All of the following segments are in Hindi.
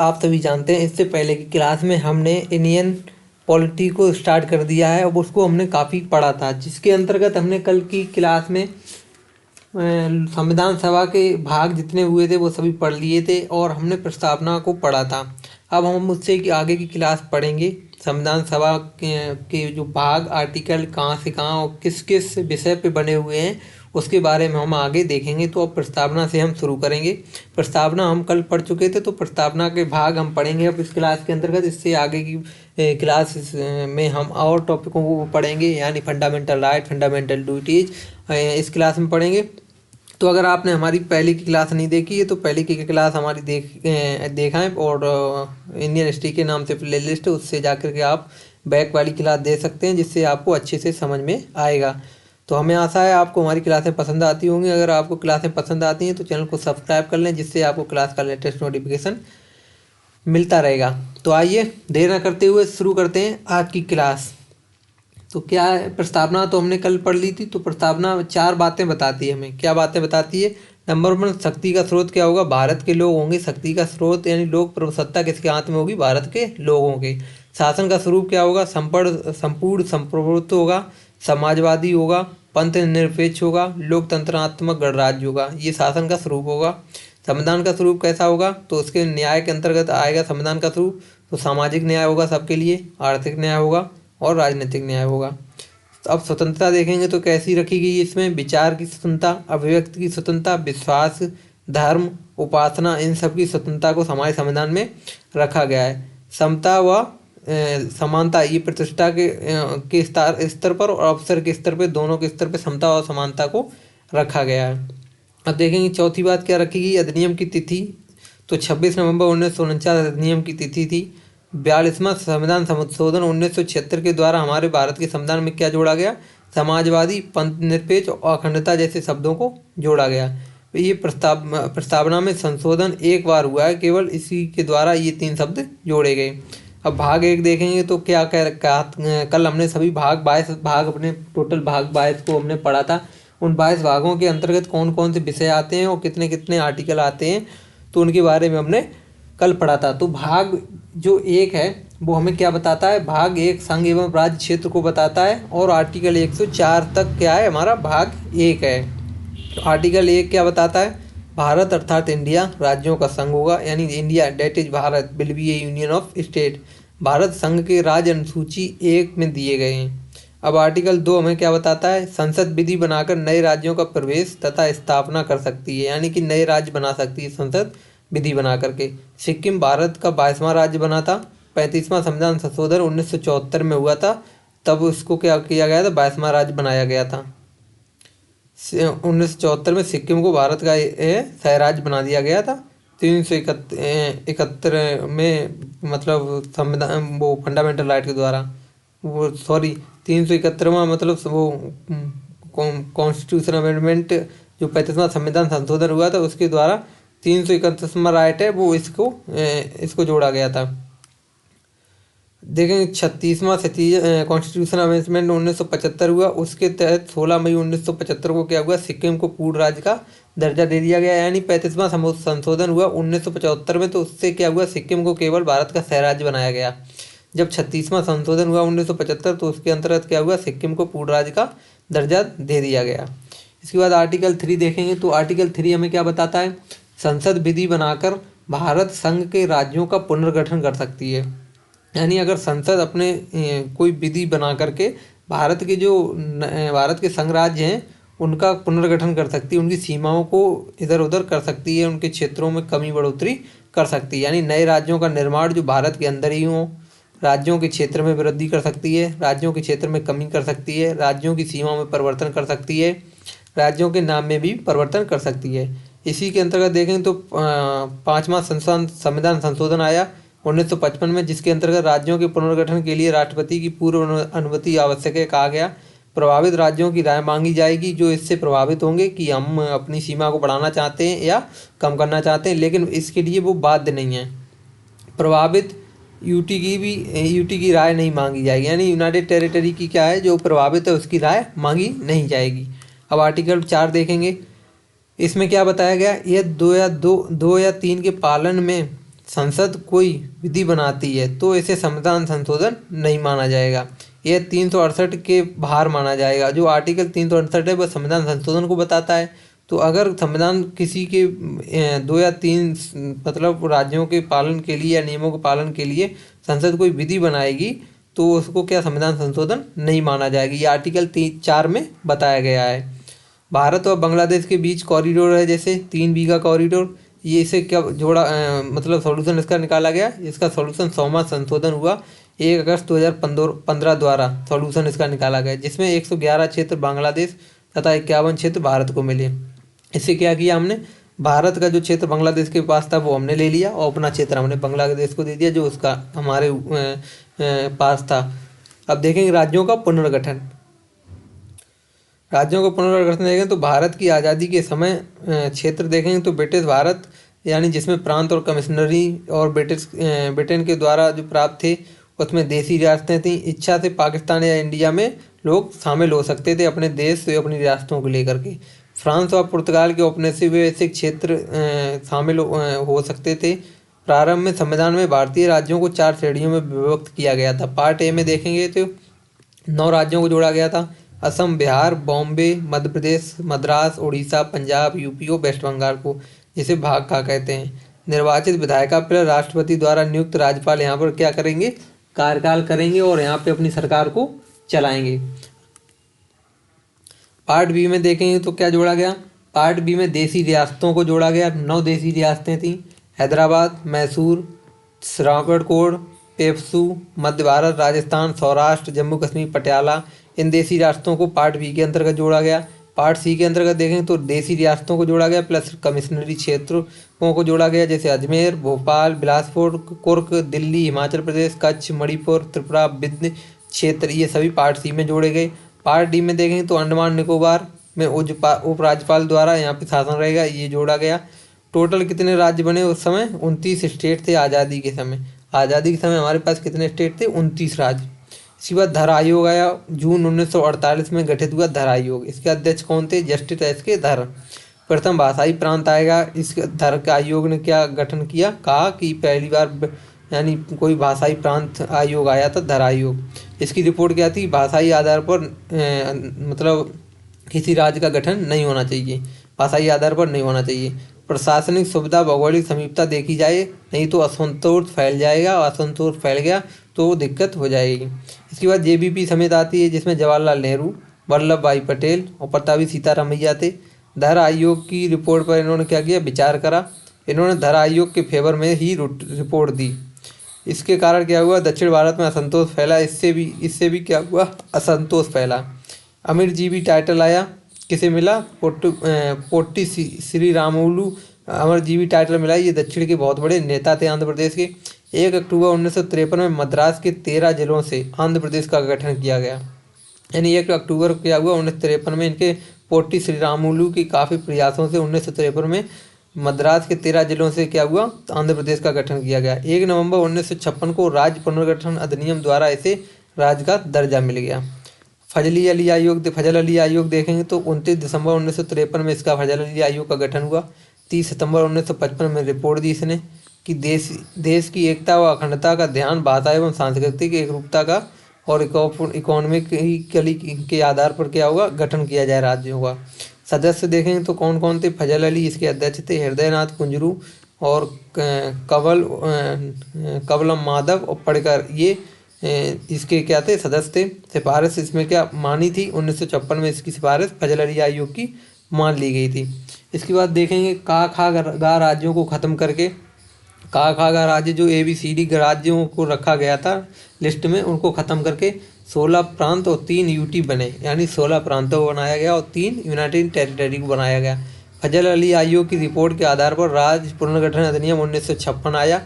आप सभी जानते हैं इससे पहले की क्लास में हमने इंडियन पॉलिटी को स्टार्ट कर दिया है। अब उसको हमने काफ़ी पढ़ा था, जिसके अंतर्गत हमने कल की क्लास में संविधान सभा के भाग जितने हुए थे वो सभी पढ़ लिए थे और हमने प्रस्तावना को पढ़ा था। अब हम उससे आगे की क्लास पढ़ेंगे। संविधान सभा के जो भाग आर्टिकल कहाँ से कहाँ और किस किस विषय पे बने हुए हैं उसके बारे में हम आगे देखेंगे। तो अब प्रस्तावना से हम शुरू करेंगे। प्रस्तावना हम कल पढ़ चुके थे, तो प्रस्तावना के भाग हम पढ़ेंगे अब इस क्लास के अंतर्गत। इससे आगे की क्लास में हम और टॉपिकों को पढ़ेंगे, यानी फंडामेंटल राइट, फंडामेंटल ड्यूटीज इस क्लास में पढ़ेंगे। तो अगर आपने हमारी पहले की क्लास नहीं देखी है तो पहले की क्लास हमारी देखा है, और इंडियन हिस्ट्री के नाम से प्ले लिस्ट है, उससे जाकर के आप बैक वाली क्लास दे सकते हैं, जिससे आपको अच्छे से समझ में आएगा। तो हमें आशा है आपको हमारी क्लासें पसंद आती होंगी। अगर आपको क्लासें पसंद आती हैं तो चैनल को सब्सक्राइब कर लें, जिससे आपको क्लास का लेटेस्ट नोटिफिकेशन मिलता रहेगा। तो आइए देर न करते हुए शुरू करते हैं आज की क्लास। तो क्या है प्रस्तावना, तो हमने कल पढ़ ली थी। तो प्रस्तावना 4 बातें बताती है हमें। क्या बातें बताती है? नंबर 1, शक्ति का स्रोत क्या होगा? भारत के लोग होंगे शक्ति का स्रोत, यानी लोक प्रभुसत्ता किसके हाथ में होगी? भारत के लोगों के। शासन का स्वरूप क्या होगा? संपूर्ण संप्रभुत्व होगा, समाजवादी होगा, पंथ निरपेक्ष होगा, लोकतंत्रात्मक गणराज्य होगा। ये शासन का स्वरूप होगा। संविधान का स्वरूप कैसा होगा? तो उसके न्याय के अंतर्गत आएगा संविधान का स्वरूप। तो सामाजिक न्याय होगा सबके लिए, आर्थिक न्याय होगा और राजनीतिक न्याय होगा। तो अब स्वतंत्रता देखेंगे तो कैसी रखी गई है इसमें? विचार की स्वतंत्रता, अभिव्यक्ति की स्वतंत्रता, विश्वास, धर्म, उपासना, इन सब की स्वतंत्रता को हमारे संविधान में रखा गया है। समता व समानता, ये प्रतिष्ठा के स्तर पर और अवसर के स्तर पर, दोनों के स्तर पर समता और समानता को रखा गया है। अब देखेंगे चौथी बात क्या रखी गई? अधिनियम की तिथि। तो 26 नवंबर 1949 अधिनियम की तिथि थी। 42वां संविधान संशोधन 1976 के द्वारा हमारे भारत के संविधान में क्या जोड़ा गया? समाजवादी, पंथ निरपेक्ष और अखंडता जैसे शब्दों को जोड़ा गया। ये प्रस्तावना में संशोधन एक बार हुआ है केवल, इसी के द्वारा ये 3 शब्द जोड़े गए। अब भाग 1 देखेंगे तो क्या कह रखा? कल हमने सभी भाग 22 भाग, अपने टोटल भाग 22 को हमने पढ़ा था। उन 22 भागों के अंतर्गत कौन कौन से विषय आते हैं और कितने कितने आर्टिकल आते हैं, तो उनके बारे में हमने कल पढ़ा था। तो भाग जो 1 है वो हमें क्या बताता है? भाग 1 संघ एवं राज्य क्षेत्र को बताता है, और आर्टिकल 104 तक क्या है? हमारा भाग 1 है। तो आर्टिकल 1 क्या बताता है? भारत अर्थात इंडिया राज्यों का संघ होगा, यानी India that is Bharat will be a union of state. Bharat संघ के राज्य अनुसूची 1 में दिए गए हैं। अब आर्टिकल 2 हमें क्या बताता है? संसद विधि बनाकर नए राज्यों का प्रवेश तथा स्थापना कर सकती है, यानी कि नए राज्य बना सकती है संसद विधि बना करके। सिक्किम भारत का 22वां राज्य बना था। 35वां संविधान संशोधन 1974 में हुआ था, तब उसको क्या किया गया था? 22वां राज्य बनाया गया था। 1974 में सिक्किम को भारत का सह राज्य बना दिया गया था। 371 में, मतलब संविधान वो फंडामेंटल राइट के द्वारा, वो सॉरी 371वां, मतलब वो कॉन्स्टिट्यूशन अमेंडमेंट, जो 35वां संविधान संशोधन हुआ था उसके द्वारा 331वां राइट है वो इसको जोड़ा गया था। देखेंगे 36वां कॉन्स्टिट्यूशन अमेंडमेंट 1975 हुआ। उसके तहत 16 मई 1975 को क्या हुआ? सिक्किम को पूर्ण राज्य का दर्जा दे दिया गया, यानी 35वां संशोधन हुआ 1975 में। तो उससे क्या हुआ? सिक्किम को केवल भारत का सह राज्य बनाया गया। जब 36वां संशोधन हुआ 1975, तो उसके अंतर्गत क्या हुआ? सिक्किम को पूर्ण राज्य का दर्जा दे दिया गया। इसके बाद आर्टिकल 3 देखेंगे तो आर्टिकल 3 हमें क्या बताता है? संसद विधि बनाकर भारत संघ के राज्यों का पुनर्गठन कर सकती है, यानी अगर संसद अपने कोई विधि बना करके भारत के संघ राज्य हैं उनका पुनर्गठन कर सकती है, उनकी सीमाओं को इधर उधर कर सकती है, उनके क्षेत्रों में कमी बढ़ोतरी कर सकती है, यानी नए राज्यों का निर्माण जो भारत के अंदर ही हो। राज्यों के क्षेत्र में वृद्धि कर सकती है, राज्यों के क्षेत्र में कमी कर सकती है, राज्यों की सीमाओं में परिवर्तन कर सकती है, राज्यों के नाम में भी परिवर्तन कर सकती है। इसी के अंतर्गत देखें तो 5वां संविधान संशोधन आया 1955 में, जिसके अंतर्गत राज्यों के पुनर्गठन के लिए राष्ट्रपति की पूर्व अनुमति आवश्यक है कहा गया। प्रभावित राज्यों की राय मांगी जाएगी, जो इससे प्रभावित होंगे कि हम अपनी सीमा को बढ़ाना चाहते हैं या कम करना चाहते हैं, लेकिन इसके लिए वो बाध्य नहीं है। प्रभावित यूटी की राय नहीं मांगी जाएगी, यानी यूनाइटेड टेरिटरी की क्या है, जो प्रभावित है उसकी राय मांगी नहीं जाएगी। अब आर्टिकल 4 देखेंगे, इसमें क्या बताया गया? यह 2 या 3 के पालन में संसद कोई विधि बनाती है तो इसे संविधान संशोधन नहीं माना जाएगा। यह 368 के बाहर माना जाएगा। जो आर्टिकल 368 है वह संविधान संशोधन को बताता है। तो अगर संविधान किसी के 2 या 3 मतलब राज्यों के पालन के लिए या नियमों के पालन के लिए संसद कोई विधि बनाएगी तो उसको क्या संविधान संशोधन नहीं माना जाएगा। ये आर्टिकल 4 में बताया गया है। भारत और बांग्लादेश के बीच कॉरिडोर है, जैसे 3 बीघा कॉरिडोर, ये इसे क्या जोड़ा मतलब सॉल्यूशन इसका निकाला गया। इसका सॉल्यूशन 100वां संशोधन हुआ 1 अगस्त 2015 द्वारा सॉल्यूशन इसका निकाला गया, जिसमें 111 क्षेत्र बांग्लादेश तथा 51 क्षेत्र भारत को मिले। इससे क्या किया हमने, भारत का जो क्षेत्र बांग्लादेश के पास था वो हमने ले लिया और अपना क्षेत्र हमने बांग्लादेश को दे दिया जो उसका हमारे पास था। अब देखेंगे राज्यों का पुनर्गठन। राज्यों का पुनर्गठन देखें तो भारत की आज़ादी के समय क्षेत्र देखेंगे तो ब्रिटिश भारत यानी जिसमें प्रांत और कमिश्नरी और ब्रिटेन के द्वारा जो प्राप्त थे उसमें देसी रियासतें थीं। इच्छा से पाकिस्तान या इंडिया में लोग शामिल हो सकते थे अपने देश से अपनी रियासतों को लेकर के। फ्रांस और पुर्तगाल के औपनिवेशिक क्षेत्र शामिल हो सकते थे। प्रारंभ में संविधान में भारतीय राज्यों को 4 श्रेणियों में विभक्त किया गया था। पार्ट ए में देखेंगे तो 9 राज्यों को जोड़ा गया था, असम, बिहार, बॉम्बे, मध्य प्रदेश, मद्रास, उड़ीसा, पंजाब, यूपी और वेस्ट बंगाल को, जिसे भाग का कहते हैं। निर्वाचित विधायिका पर राष्ट्रपति द्वारा नियुक्त राज्यपाल यहाँ पर क्या करेंगे, कार्यकाल करेंगे और यहाँ पे अपनी सरकार को चलाएंगे। पार्ट बी में देखेंगे तो क्या जोड़ा गया, पार्ट बी में देसी रियासतों को जोड़ा गया। 9 देसी रियासतें थीं, हैदराबाद, मैसूर, श्रावणकोर, पेप्सू, मध्य भारत, राजस्थान, सौराष्ट्र, जम्मू कश्मीर, पटियाला। इन देसी रियासतों को पार्ट बी के अंतर्गत जोड़ा गया। पार्ट सी के अंतर्गत देखें तो देसी रियासतों को जोड़ा गया प्लस कमिश्नरी क्षेत्रों को जोड़ा गया, जैसे अजमेर, भोपाल, बिलासपुर, कुर्ग, दिल्ली, हिमाचल प्रदेश, कच्छ, मणिपुर, त्रिपुरा, विंध्य क्षेत्र, ये सभी पार्ट सी में जोड़े गए। पार्ट डी में देखें तो अंडमान निकोबार में उपराज्यपाल द्वारा यहाँ पे शासन रहेगा, ये जोड़ा गया। टोटल कितने राज्य बने उस समय, 29 स्टेट थे आज़ादी के समय। आज़ादी के समय हमारे पास कितने स्टेट थे, 29 राज्य। इसके बाद धर आयोग आया, जून 1948 में गठित हुआ धर आयोग। इसके अध्यक्ष कौन थे, जस्टिस एस के धर। प्रथम भाषाई प्रांत आएगा। इस धर के आयोग ने क्या गठन किया, कहा कि पहली बार यानी कोई भाषाई प्रांत आयोग आया था, धर आयोग। इसकी रिपोर्ट क्या थी, भाषाई आधार पर मतलब किसी राज्य का गठन नहीं होना चाहिए, भाषाई आधार पर नहीं होना चाहिए। प्रशासनिक सुविधा, भौगोलिक समीपता देखी जाए, नहीं तो असंतोष फैल जाएगा, और असंतोष फैल गया तो दिक्कत हो जाएगी। इसके बाद जेबीपी समेत आती है, जिसमें जवाहरलाल नेहरू, वल्लभ भाई पटेल और प्रतापी सीतारामैया थे। धर आयोग की रिपोर्ट पर इन्होंने क्या किया, विचार करा। इन्होंने धर आयोग के फेवर में ही रिपोर्ट दी। इसके कारण क्या हुआ, दक्षिण भारत में असंतोष फैला। इससे भी क्या हुआ, असंतोष फैला। अमीर जीवी टाइटल आया, किसे मिला, पोट्टी श्री रामुलु अमर जीवी टाइटल मिला। ये दक्षिण के बहुत बड़े नेता थे आंध्र प्रदेश के। 1 अक्टूबर 1953 में मद्रास के 13 जिलों से आंध्र प्रदेश का गठन किया गया। यानी 1 अक्टूबर क्या हुआ 1953 में, इनके पोट्टी श्री रामुलु के काफ़ी प्रयासों से 1953 में मद्रास के 13 जिलों से क्या हुआ, आंध्र प्रदेश का गठन किया गया। 1 नवंबर 1956 को राज्य पुनर्गठन अधिनियम द्वारा इसे राज्य का दर्जा मिल गया। फजल अली आयोग देखेंगे तो 29 दिसंबर 1953 में इसका फजल अली आयोग का गठन हुआ। 30 सितंबर 1955 में रिपोर्ट दी इसने कि देश की एकता व अखंडता का ध्यान, भाषा एवं सांस्कृतिक एकरूपता का और इकोनॉमिक के आधार पर क्या होगा, गठन किया जाए राज्यों का। सदस्य देखेंगे तो कौन कौन थे, फजल अली इसके अध्यक्ष थे, हृदयनाथ कुंजरू और कवलम माधव और पड़कर, ये इसके क्या थे, सदस्य थे। सिफारिश इसमें क्या मानी थी, 1956 में इसकी सिफारिश फजल अली आयोग की मान ली गई थी। इसके बाद देखेंगे का खा गा राज्यों को ख़त्म करके, का खा गा राज्य जो ABCD राज्यों को रखा गया था लिस्ट में, उनको ख़त्म करके 16 प्रांत और 3 UT बने, यानी 16 प्रांतों को बनाया गया और 3 यूनाइटेड टेरिटरी को बनाया गया। फजल अली आयोग की रिपोर्ट के आधार पर राज्य पुनर्गठन अधिनियम 1956 आया।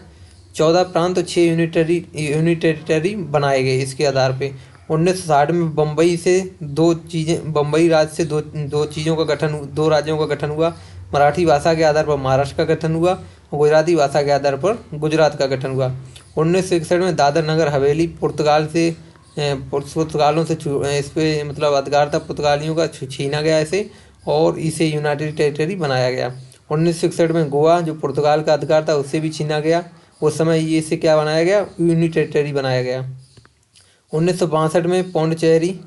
14 प्रांत और 6 यूनिट टेरिटरी बनाए गए। इसके आधार पे 1960 में बम्बई राज्य से दो चीज़ों का गठन, 2 राज्यों का गठन हुआ। मराठी भाषा के आधार पर महाराष्ट्र का गठन हुआ और गुजराती भाषा के आधार पर गुजरात का गठन हुआ। 1961 में दादर नगर हवेली पुर्तगालों से इस पे मतलब अधिकार था पुर्तगालियों का, छीना गया इसे और इसे यूनाइटेड टेरिटरी बनाया गया। 1961 में गोवा जो पुर्तगाल का अधिकार था उससे भी छीना गया उस समय ये इसे क्या बनाया गया, यूनियन टेरिटरी बनाया गया। 1962 में पौंडचेरी,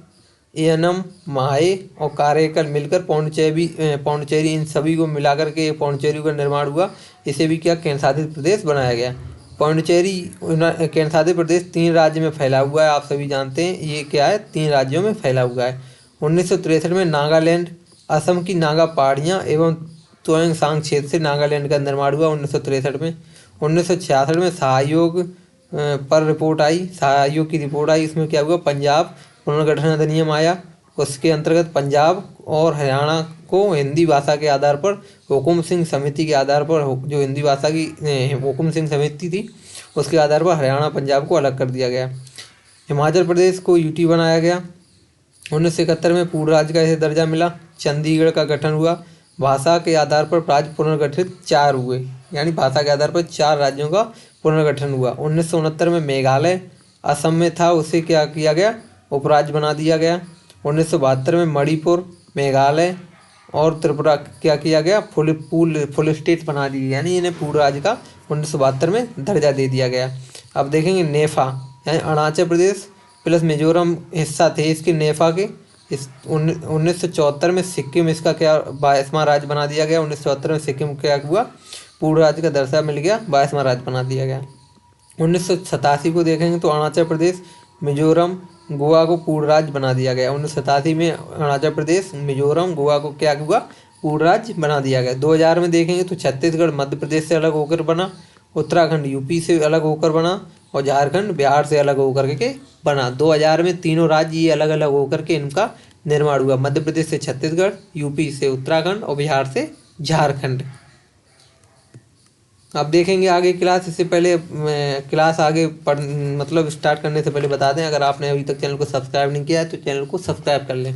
एनम, माहे और कारेकल मिलकर पौंडचेरी इन सभी को मिलाकर के पौंडचेरी का निर्माण हुआ। इसे भी क्या केंद्र शासित प्रदेश बनाया गया। पौंडचेरी केंद्र शासित प्रदेश 3 राज्य में फैला हुआ है, आप सभी जानते हैं ये क्या है, 3 राज्यों में फैला हुआ है। 1963 में नागालैंड, असम की नागा पहाड़ियाँ एवं तोंगसांग क्षेत्र से नागालैंड का निर्माण हुआ 1963 में। 1966 में सहयोग पर रिपोर्ट आई, सहयोग की रिपोर्ट आई। इसमें क्या हुआ, पंजाब पुनर्गठन अधिनियम आया। उसके अंतर्गत पंजाब और हरियाणा को हिंदी भाषा के आधार पर हुकुम सिंह समिति के आधार पर जो हिंदी भाषा की हुकुम सिंह समिति थी उसके आधार पर हरियाणा पंजाब को अलग कर दिया गया। हिमाचल प्रदेश को यूटी बनाया गया। 1971 में पूर्ण राज्य का इसे दर्जा मिला। चंडीगढ़ का गठन हुआ। भाषा के आधार पर राज्य पुनर्गठित 4 हुए, यानी भाषा के आधार पर 4 राज्यों का पुनर्गठन हुआ। 1969 में मेघालय असम में था, उसे क्या किया गया, उपराज्य बना दिया गया। 1972 में मणिपुर, मेघालय और त्रिपुरा क्या किया गया, फुल स्टेट बना दिए, यानी इन्हें पूर्ण राज्य का 1972 में दर्जा दे दिया गया। अब देखेंगे नेफा, यानी अरुणाचल प्रदेश प्लस मिजोरम हिस्सा थे इसके नेफा के। इस 1974 में सिक्किम इसका क्या 22वां राज्य बना दिया गया। 1974 में सिक्किम क्या हुआ, पूर्ण राज्य का दर्जा मिल गया, 22वां राज्य बना दिया गया। 1987 को देखेंगे तो अरुणाचल प्रदेश, मिजोरम, गोवा को पूर्ण राज्य बना दिया गया। 1987 में अरुणाचल प्रदेश, मिजोरम, गोवा को क्या हुआ, पूर्ण राज्य बना दिया गया। 2000 में देखेंगे तो छत्तीसगढ़ मध्य प्रदेश से अलग होकर बना, उत्तराखंड यूपी से अलग होकर बना और झारखंड बिहार से अलग होकर के बना। 2000 में तीनों राज्य ये अलग अलग होकर के इनका निर्माण हुआ, मध्य प्रदेश से छत्तीसगढ़, यूपी से उत्तराखंड और बिहार से झारखंड। अब देखेंगे आगे क्लास। इससे पहले क्लास आगे मतलब स्टार्ट करने से पहले बता दें, अगर आपने अभी तक चैनल को सब्सक्राइब नहीं किया है तो चैनल को सब्सक्राइब कर लें।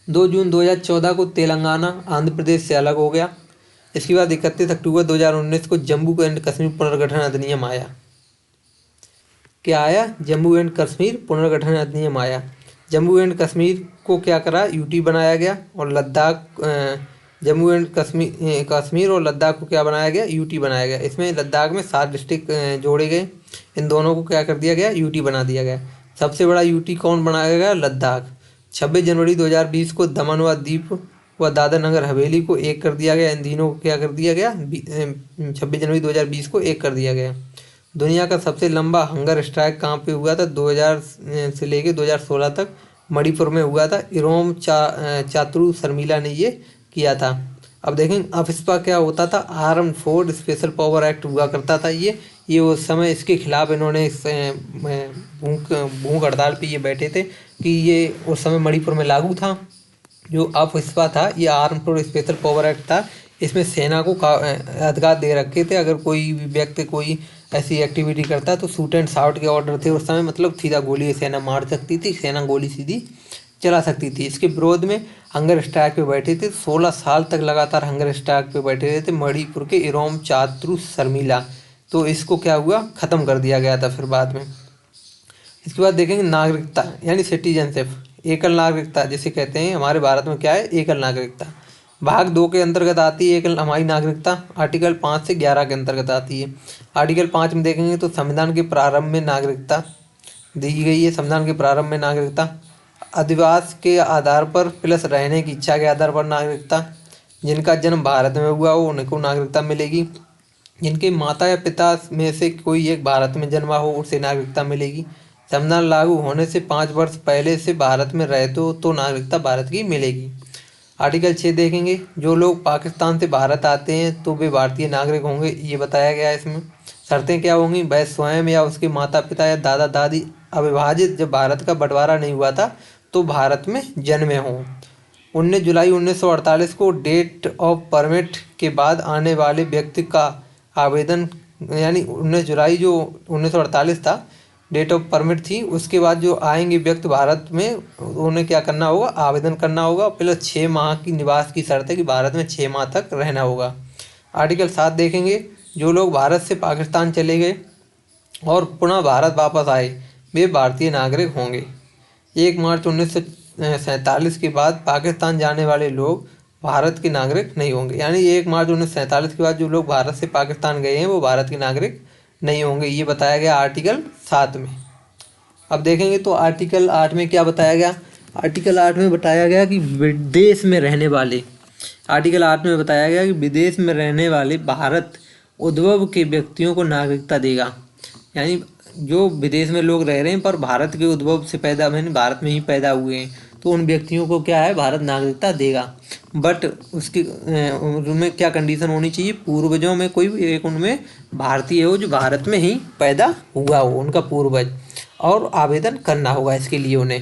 2 जून 2014 को तेलंगाना आंध्र प्रदेश से अलग हो गया। इसके बाद 31 अक्टूबर 2019 को जम्मू एंड कश्मीर पुनर्गठन अधिनियम आया। क्या आया, जम्मू एंड कश्मीर पुनर्गठन अधिनियम आया। जम्मू एंड कश्मीर को क्या करा, यूटी बनाया गया और लद्दाख, जम्मू एंड कश्मीर और लद्दाख को क्या बनाया गया, यूटी बनाया गया। इसमें लद्दाख में 7 डिस्ट्रिक्ट जोड़े गए, इन दोनों को क्या कर दिया गया, यूटी बना दिया गया। सबसे बड़ा यूटी कौन बनाया गया, लद्दाख। 26 जनवरी 2020 को दमन व दीव व दादर नगर हवेली को एक कर दिया गया। इन तीनों को क्या कर दिया गया, 26 जनवरी 2020 को एक कर दिया गया। दुनिया का सबसे लंबा हंगर स्ट्राइक कहाँ पे हुआ था, 2000 से लेके 2016 तक मणिपुर में हुआ था। इरोम चातुरु शर्मिला ने ये किया था। अब देखें अफस्पा क्या होता था, armed force special power act हुआ करता था। ये उस समय इसके खिलाफ इन्होंने भूख हड़ताल पे ये बैठे थे कि ये उस समय मणिपुर में लागू था। जो अफस्पा था ये armed force special power act था। इसमें सेना को अधिकार दे रखे थे, अगर कोई भी व्यक्ति कोई ऐसी एक्टिविटी करता तो शूट एंड शाउट के ऑर्डर थे उस समय, मतलब सीधा गोली सेना मार सकती थी, सेना गोली सीधी चला सकती थी। इसके विरोध में हंगर स्ट्राइक पे बैठे थे, 16 साल तक लगातार हंगर स्ट्राइक पे बैठे रहे थे मणिपुर के इरोम चातुरु शर्मिला। तो इसको क्या हुआ, ख़त्म कर दिया गया था फिर बाद में। इसके बाद देखेंगे नागरिकता यानी सिटीजनशिप, एकल नागरिकता जिसे कहते हैं, हमारे भारत में क्या है, एकल नागरिकता। भाग 2 के अंतर्गत आती है एकल हमारी नागरिकता, आर्टिकल 5 से 11 के अंतर्गत आती है। आर्टिकल 5 में देखेंगे तो संविधान के प्रारंभ में नागरिकता दी गई है। संविधान के प्रारंभ में नागरिकता, अधिवास के आधार पर प्लस रहने की इच्छा के आधार पर नागरिकता, जिनका जन्म भारत में हुआ हो उनको नागरिकता मिलेगी, जिनके माता या पिता में से कोई एक भारत में जन्मा हो उसे नागरिकता मिलेगी, संविधान लागू होने से 5 वर्ष पहले से भारत में रहते हो तो नागरिकता भारत की मिलेगी। आर्टिकल 6 देखेंगे, जो लोग पाकिस्तान से भारत आते हैं तो वे भारतीय नागरिक होंगे, ये बताया गया है इसमें। शर्तें क्या होंगी, वह स्वयं या उसके माता पिता या दादा दादी अविभाजित जब भारत का बंटवारा नहीं हुआ था तो भारत में जन्मे हों। 19 जुलाई 1948 को डेट ऑफ परमिट के बाद आने वाले व्यक्ति का आवेदन, यानी 19 जुलाई जो 1948 था डेट ऑफ परमिट थी, उसके बाद जो आएंगे व्यक्ति भारत में उन्हें क्या करना होगा, आवेदन करना होगा। प्लस 6 माह की निवास की शर्त है कि भारत में 6 माह तक रहना होगा। आर्टिकल 7 देखेंगे, जो लोग भारत से पाकिस्तान चले गए और पुनः भारत वापस आए वे भारतीय नागरिक होंगे। 1 मार्च 1947 के बाद पाकिस्तान जाने वाले लोग भारत के नागरिक नहीं होंगे, यानी 1 मार्च 1947 के बाद जो लोग भारत से पाकिस्तान गए हैं वो भारत के नागरिक नहीं होंगे, ये बताया गया आर्टिकल 7 में। अब देखेंगे तो आर्टिकल 8 में क्या बताया गया। आर्टिकल 8 में बताया गया कि विदेश में रहने वाले, आर्टिकल 8 में बताया गया कि विदेश में रहने वाले भारत उद्भव के व्यक्तियों को नागरिकता देगा। यानी जो विदेश में लोग रह रहे हैं पर भारत के उद्भव से पैदा, यानी भारत में ही पैदा हुए हैं, तो उन व्यक्तियों को क्या है, भारत नागरिकता देगा। बट उसकी उनमें क्या कंडीशन होनी चाहिए, पूर्वजों में कोई एक उनमें भारतीय हो जो भारत में ही पैदा हुआ हो, उनका पूर्वज, और आवेदन करना होगा इसके लिए उन्हें।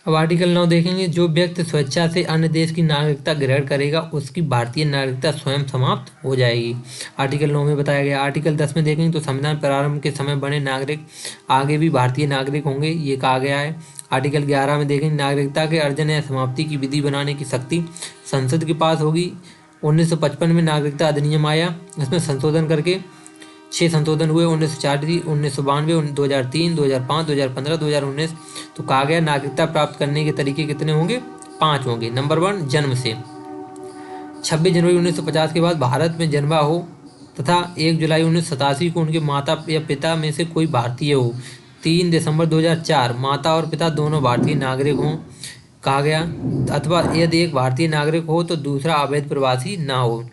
अब आर्टिकल 9 देखेंगे, जो व्यक्ति स्वेच्छा से अन्य देश की नागरिकता ग्रहण करेगा उसकी भारतीय नागरिकता स्वयं समाप्त हो जाएगी। आर्टिकल 9 में बताया गया। आर्टिकल 10 में देखेंगे तो संविधान प्रारंभ के समय बने नागरिक आगे भी भारतीय नागरिक होंगे, ये कहा गया है। आर्टिकल 11 में देखेंगे, नागरिकता के अर्जन या समाप्ति की विधि बनाने की शक्ति संसद के पास होगी। 1955 में नागरिकता अधिनियम आया, इसमें संशोधन करके 6 संशोधन हुए, 1940, 1992, 2003, 2005, 2015, 2019। तो कहा गया नागरिकता प्राप्त करने के तरीके कितने होंगे, 5 होंगे। नंबर 1, जन्म से। 26 जनवरी 1950 के बाद भारत में जन्मा हो तथा 1 जुलाई 1987 को उनके माता या पिता में से कोई भारतीय हो। 3 दिसंबर 2004 माता और पिता दोनों भारतीय नागरिक हों, कहा गया। अथवा यदि एक भारतीय नागरिक हो तो दूसरा अवैध प्रवासी ना हो।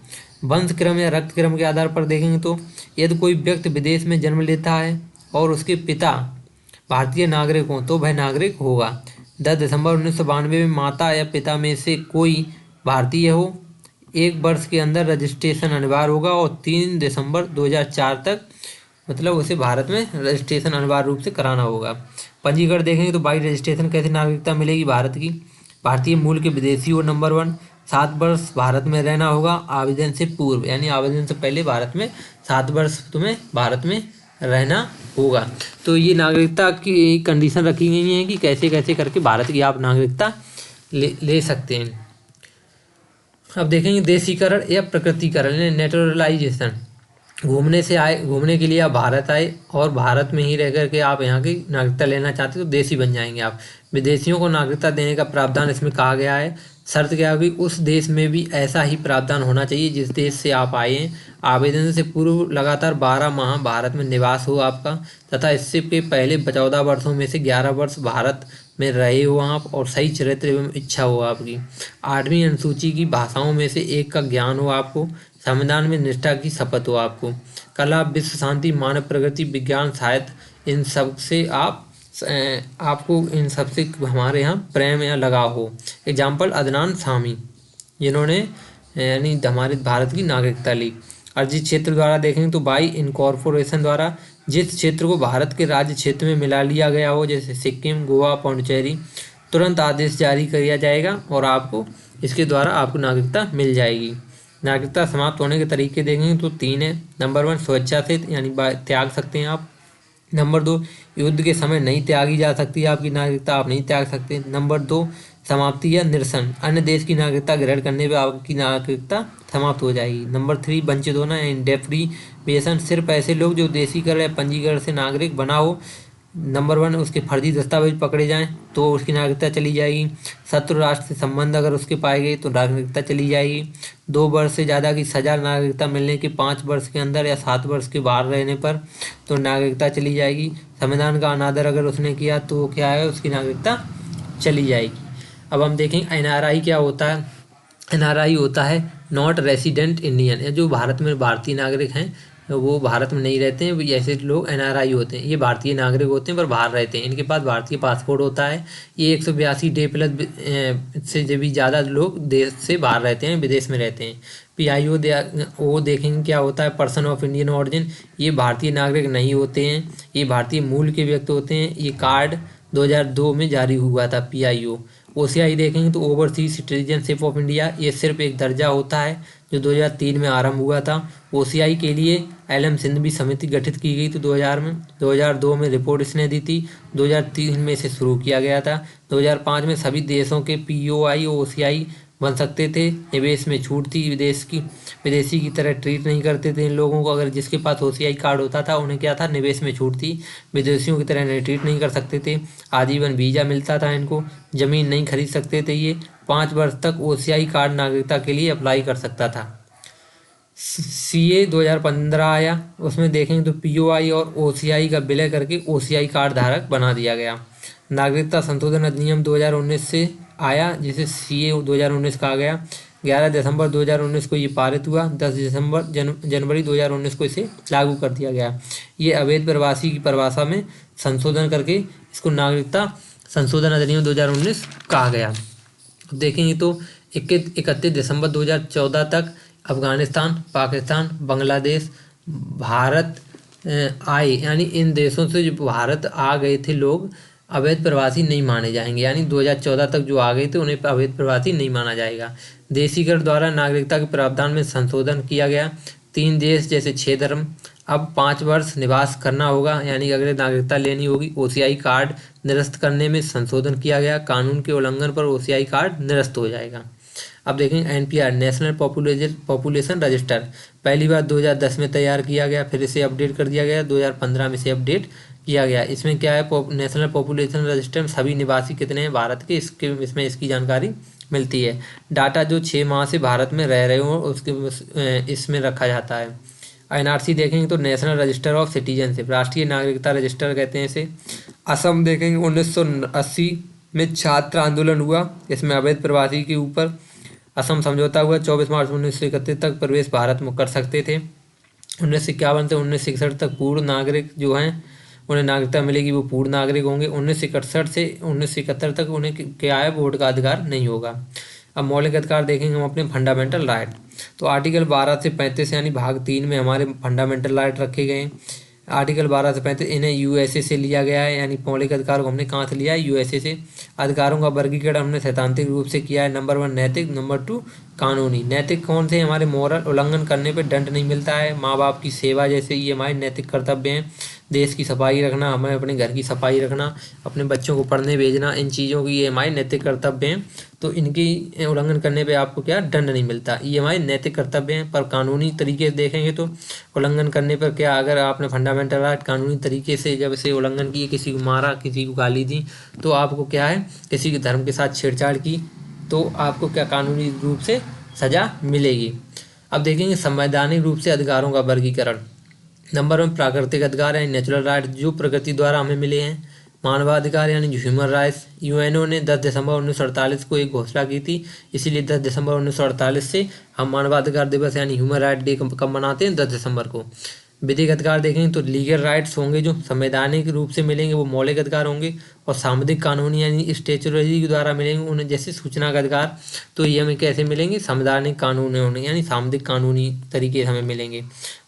वंश क्रम या रक्त क्रम के आधार पर देखेंगे तो यदि कोई व्यक्ति विदेश में जन्म लेता है और उसके पिता भारतीय नागरिक हों तो वह नागरिक होगा। 10 दिसंबर 1992 में माता या पिता में से कोई भारतीय हो, 1 वर्ष के अंदर रजिस्ट्रेशन अनिवार्य होगा, और 3 दिसंबर 2004 तक मतलब उसे भारत में रजिस्ट्रेशन अनिवार्य रूप से कराना होगा। पंजीकरण देखेंगे तो बाई रजिस्ट्रेशन कैसे नागरिकता मिलेगी भारत की, भारतीय मूल के विदेशी हो। नंबर 1, 7 वर्ष भारत में रहना होगा आवेदन से पूर्व, यानी आवेदन से पहले भारत में 7 वर्ष तुम्हें भारत में रहना होगा। तो ये नागरिकता की कंडीशन रखी गई है कि कैसे कैसे करके भारत की आप नागरिकता ले सकते हैं। अब देखेंगे देशीकरण या प्रकृतिकरण, नेचुरलाइजेशन। घूमने के लिए आप भारत आए और भारत में ही रह करके आप यहाँ की नागरिकता लेना चाहते हो तो देशी बन जाएंगे आप। विदेशियों को नागरिकता देने का प्रावधान इसमें कहा गया है। शर्त क्या होगी, उस देश में भी ऐसा ही प्रावधान होना चाहिए जिस देश से आप आए हैं। आवेदन से पूर्व लगातार 12 माह भारत में निवास हो आपका, तथा इससे के पहले 14 वर्षों में से 11 वर्ष भारत में रहे हो आप, और सही चरित्र एवं इच्छा हो आपकी। 8वीं अनुसूची की भाषाओं में से एक का ज्ञान हो आपको। संविधान में निष्ठा की शपथ हो आपको। कला, विश्व शांति, मानव प्रगति, विज्ञान, साहित्य, इन सब से आपको इन सब से हमारे यहाँ प्रेम या लगाव हो। एग्जाम्पल अदनान सामी, जिन्होंने यानी हमारे भारत की नागरिकता ली। अर्जित क्षेत्र द्वारा देखेंगे तो बाई इनकॉर्पोरेशन द्वारा जिस क्षेत्र को भारत के राज्य क्षेत्र में मिला लिया गया हो, जैसे सिक्किम, गोवा, पौंडीचेरी, तुरंत आदेश जारी किया जाएगा और आपको इसके द्वारा आपको नागरिकता मिल जाएगी। नागरिकता समाप्त होने के तरीके देखेंगे तो 3 है। नंबर 1, स्वेच्छा से यानी त्याग सकते हैं आप। नंबर 2, युद्ध के समय नहीं त्यागी जा सकती आपकी नागरिकता, आप नहीं त्याग सकते। नंबर 2, समाप्ति या निरसन, अन्य देश की नागरिकता ग्रहण करने पर आपकी नागरिकता समाप्त हो जाएगी। नंबर 3, वंचित होना या डेप्रीवेशन, सिर्फ ऐसे लोग जो देशीकरण या पंजीकरण से नागरिक बना हो। नंबर 1, उसके फर्जी दस्तावेज पकड़े जाएं तो उसकी नागरिकता चली जाएगी। शत्रु राष्ट्र से संबंध अगर उसके पाए गए तो नागरिकता चली जाएगी। 2 वर्ष से ज़्यादा की सजा नागरिकता मिलने के 5 वर्ष के अंदर या 7 वर्ष के बाहर रहने पर तो नागरिकता चली जाएगी। संविधान का अनादर अगर उसने किया तो क्या है, उसकी नागरिकता चली जाएगी। अब हम देखें NRI क्या होता है। NRI होता है नॉट रेसिडेंट इंडियन, जो भारत में भारतीय नागरिक हैं वो भारत में नहीं रहते हैं, ऐसे लोग NRI होते हैं। ये भारतीय नागरिक होते हैं पर बाहर रहते हैं, इनके पास भारतीय पासपोर्ट होता है। ये 182 डे प्लस से भी ज़्यादा लोग देश से बाहर रहते हैं, विदेश में रहते हैं। PIO वो देखेंगे क्या होता है, पर्सन ऑफ इंडियन ऑरिजिन, ये भारतीय नागरिक नहीं होते हैं, ये भारतीय मूल के व्यक्ति होते हैं। ये कार्ड 2002 में जारी हुआ था PIO। OCI देखेंगे तो ओवरसीज सिटीजनशिप ऑफ इंडिया, ये सिर्फ एक दर्जा होता है जो 2003 में आरंभ हुआ था। OCI के लिए LM सिंघवी समिति गठित की गई थी 2000 में। 2002 में रिपोर्ट इसने दी थी। 2003 में इसे शुरू किया गया था। 2005 में सभी देशों के POI और OCI बन सकते थे। निवेश में छूट थी, विदेशी की तरह ट्रीट नहीं करते थे इन लोगों को। अगर जिसके पास OCI कार्ड होता था उन्हें क्या था, निवेश में छूट थी, विदेशियों की तरह नहीं ट्रीट नहीं कर सकते थे। आजीवन वीजा मिलता था इनको, ज़मीन नहीं खरीद सकते थे ये। 5 वर्ष तक OCI कार्ड नागरिकता के लिए अप्लाई कर सकता था। CA 2015 आया, उसमें देखेंगे तो POI और OCI का विलय करके OCI कार्ड धारक बना दिया गया। नागरिकता संशोधन अधिनियम 2019 से आया, जिसे CA 2019 कहा गया। 11 दिसंबर 2019 को ये पारित हुआ। 10 जनवरी 2019 को इसे लागू कर दिया गया। ये अवैध प्रवासी की परिभाषा में संशोधन करके इसको नागरिकता संशोधन अधिनियम 2019 कहा गया। देखेंगे तो 31 दिसंबर 2014 तक अफगानिस्तान, पाकिस्तान, बांग्लादेश, भारत आए, यानी इन देशों से जो भारत आ गए थे लोग, अवैध प्रवासी नहीं माने जाएंगे। यानी 2014 तक जो आ गए थे उन्हें अवैध प्रवासी नहीं माना जाएगा। देशीकरण द्वारा नागरिकता के प्रावधान में संशोधन किया गया। 3 देश जैसे 6 धर्म, अब 5 वर्ष निवास करना होगा, यानी अगर नागरिकता लेनी होगी। OCI कार्ड निरस्त करने में संशोधन किया गया। कानून के उल्लंघन पर OCI कार्ड निरस्त हो जाएगा। अब देखेंगे NPR नेशनल पॉपुलेशन रजिस्टर पहली बार 2010 में तैयार किया गया, फिर इसे अपडेट कर दिया गया। 2015 में इसे अपडेट किया गया। इसमें क्या है, नेशनल पॉपुलेशन रजिस्टर में सभी निवासी कितने हैं भारत के, इसमें इसकी जानकारी मिलती है। डाटा जो 6 माह से भारत में रह रहे हो उसके इसमें रखा जाता है। NRC देखेंगे तो नेशनल रजिस्टर ऑफ सिटीजनशिप, राष्ट्रीय नागरिकता रजिस्टर कहते हैं इसे। असम देखेंगे 1980 में छात्र आंदोलन हुआ, इसमें अवैध प्रवासी के ऊपर असम समझौता हुआ। 24 मार्च 1931 तक प्रवेश भारत में कर सकते थे। 1951 से 1961 तक पूर्ण नागरिक जो हैं उन्हें नागरिकता मिलेगी, वो पूर्ण नागरिक होंगे। 1961 से 1971 तक उन्हें क्या है, वोट का अधिकार नहीं होगा। अब मौलिक अधिकार देखेंगे हम अपने फंडामेंटल राइट, तो आर्टिकल 12 से 35 यानी भाग 3 में हमारे फंडामेंटल राइट रखे गए हैं। आर्टिकल 12 से 35 इन्हें USA से लिया गया है, यानी मौलिक अधिकार को हमने कहाँ से लिया है, USA से। अधिकारों का वर्गीकरण हमने सैद्धांतिक रूप से किया है। नंबर 1 नैतिक, नंबर 2 कानूनी। नैतिक कौन से, हमारे मॉरल, उल्लंघन करने पर दंड नहीं मिलता है। माँ बाप की सेवा जैसे ये हमारे नैतिक कर्तव्य हैं। देश की सफाई रखना, हमें अपने घर की सफाई रखना, अपने बच्चों को पढ़ने भेजना, इन चीज़ों की ये हमारे नैतिक कर्तव्य हैं। तो इनकी उल्लंघन करने पे आपको क्या, दंड नहीं मिलता। ये हमारे नैतिक कर्तव्य हैं। पर कानूनी तरीके से देखेंगे तो उल्लंघन करने पर क्या, अगर आपने फंडामेंटल राइट कानूनी तरीके से जब इसे उल्लंघन किए, किसी को मारा, किसी को गाली दी, तो आपको क्या है, किसी के धर्म के साथ छेड़छाड़ की, तो आपको क्या कानूनी रूप से सजा मिलेगी। अब देखेंगे संवैधानिक रूप से अधिकारों का वर्गीकरण। नंबर 1 प्राकृतिक अधिकार यानी नेचुरल राइट, जो प्रकृति द्वारा हमें मिले हैं। मानवाधिकार यानी ह्यूमन राइट्स, UNO ने 10 दिसंबर 1948 को एक घोषणा की थी, इसीलिए 10 दिसंबर 1948 से हम मानवाधिकार दिवस यानी ह्यूमन राइट डे कब मनाते हैं, 10 दिसंबर को। विधिक अधिकार देखेंगे तो लीगल राइट्स होंगे जो संवैधानिक रूप से मिलेंगे, वो मौलिक अधिकार होंगे। और सामुदायिक कानून यानी स्टेचुटरी के द्वारा मिलेंगे उन्हें, जैसे सूचना का अधिकार, तो ये हमें कैसे मिलेंगे, संवैधानिक कानून होने यानी सामुदायिक कानूनी तरीके से हमें मिलेंगे।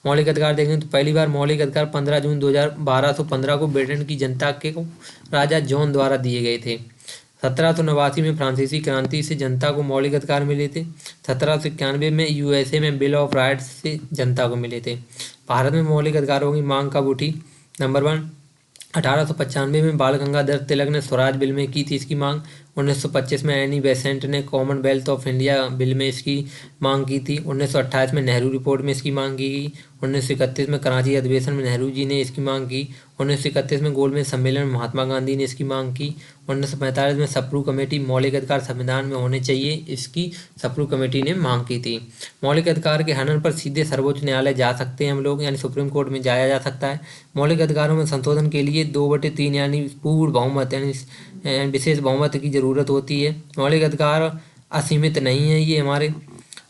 मौलिक अधिकार देखेंगे तो पहली बार मौलिक अधिकार 15 जून 1215 को ब्रिटेन की जनता के को राजा जॉन द्वारा दिए गए थे। 1789 में फ्रांसीसी क्रांति से जनता को मौलिक अधिकार मिले थे। 1791 में USA में बिल ऑफ राइट्स से जनता को मिले थे। भारत में मौलिक अधिकारों की मांग कब उठी, नंबर 1 1895 में बाल गंगाधर तिलक ने स्वराज बिल में की थी इसकी मांग। 1925 में एनी बेसेंट ने कॉमनवेल्थ ऑफ इंडिया बिल में इसकी मांग की थी। 1928 में नेहरू रिपोर्ट में इसकी मांग की गई। 1931 में कराची अधिवेशन में नेहरू जी ने इसकी मांग की। 1931 में गोलमेज सम्मेलन में महात्मा गांधी ने इसकी मांग की। 1945 में सप्रू कमेटी मौलिक अधिकार संविधान में होने चाहिए, इसकी सप्रू कमेटी ने मांग की थी। मौलिक अधिकार के हनन पर सीधे सर्वोच्च न्यायालय जा सकते हैं हम लोग, यानी सुप्रीम कोर्ट में जाया जा सकता है। मौलिक अधिकारों में संशोधन के लिए 2/3 यानी पूर्ण बहुमत यानी विशेष बहुमत की जरूरत होती है। मौलिक अधिकार असीमित नहीं है, ये हमारे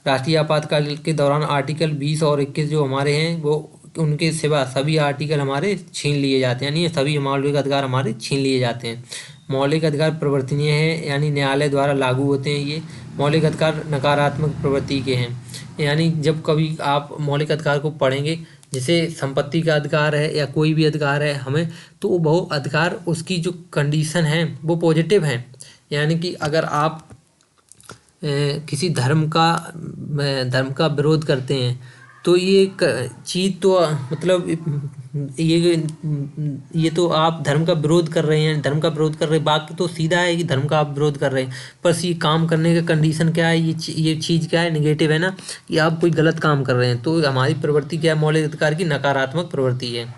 राष्ट्रीय आपातकाल के दौरान आर्टिकल 20 और 21 जो हमारे हैं, वो उनके सिवा सभी आर्टिकल हमारे छीन लिए जाते हैं, यानी सभी मौलिक अधिकार हमारे छीन लिए जाते हैं। मौलिक अधिकार परिवर्तनीय है, यानी न्यायालय द्वारा लागू होते हैं। ये मौलिक अधिकार नकारात्मक प्रवृत्ति के हैं, यानी जब कभी आप मौलिक अधिकार को पढ़ेंगे, जैसे संपत्ति का अधिकार है या कोई भी अधिकार है हमें, तो वो अधिकार उसकी जो कंडीशन है वो पॉजिटिव है। यानी कि अगर आप किसी धर्म का विरोध करते हैं, तो ये चीज़ तो मतलब ये तो आप धर्म का विरोध कर रहे हैं, धर्म का विरोध कर रहे हैं, बाकी तो सीधा है कि धर्म का आप विरोध कर रहे हैं, पर ये काम करने का कंडीशन क्या है, ये चीज़ क्या है, नेगेटिव है ना, कि आप कोई गलत काम कर रहे हैं। तो हमारी प्रवृत्ति क्या है, मौलिक अधिकार की नकारात्मक प्रवृत्ति है।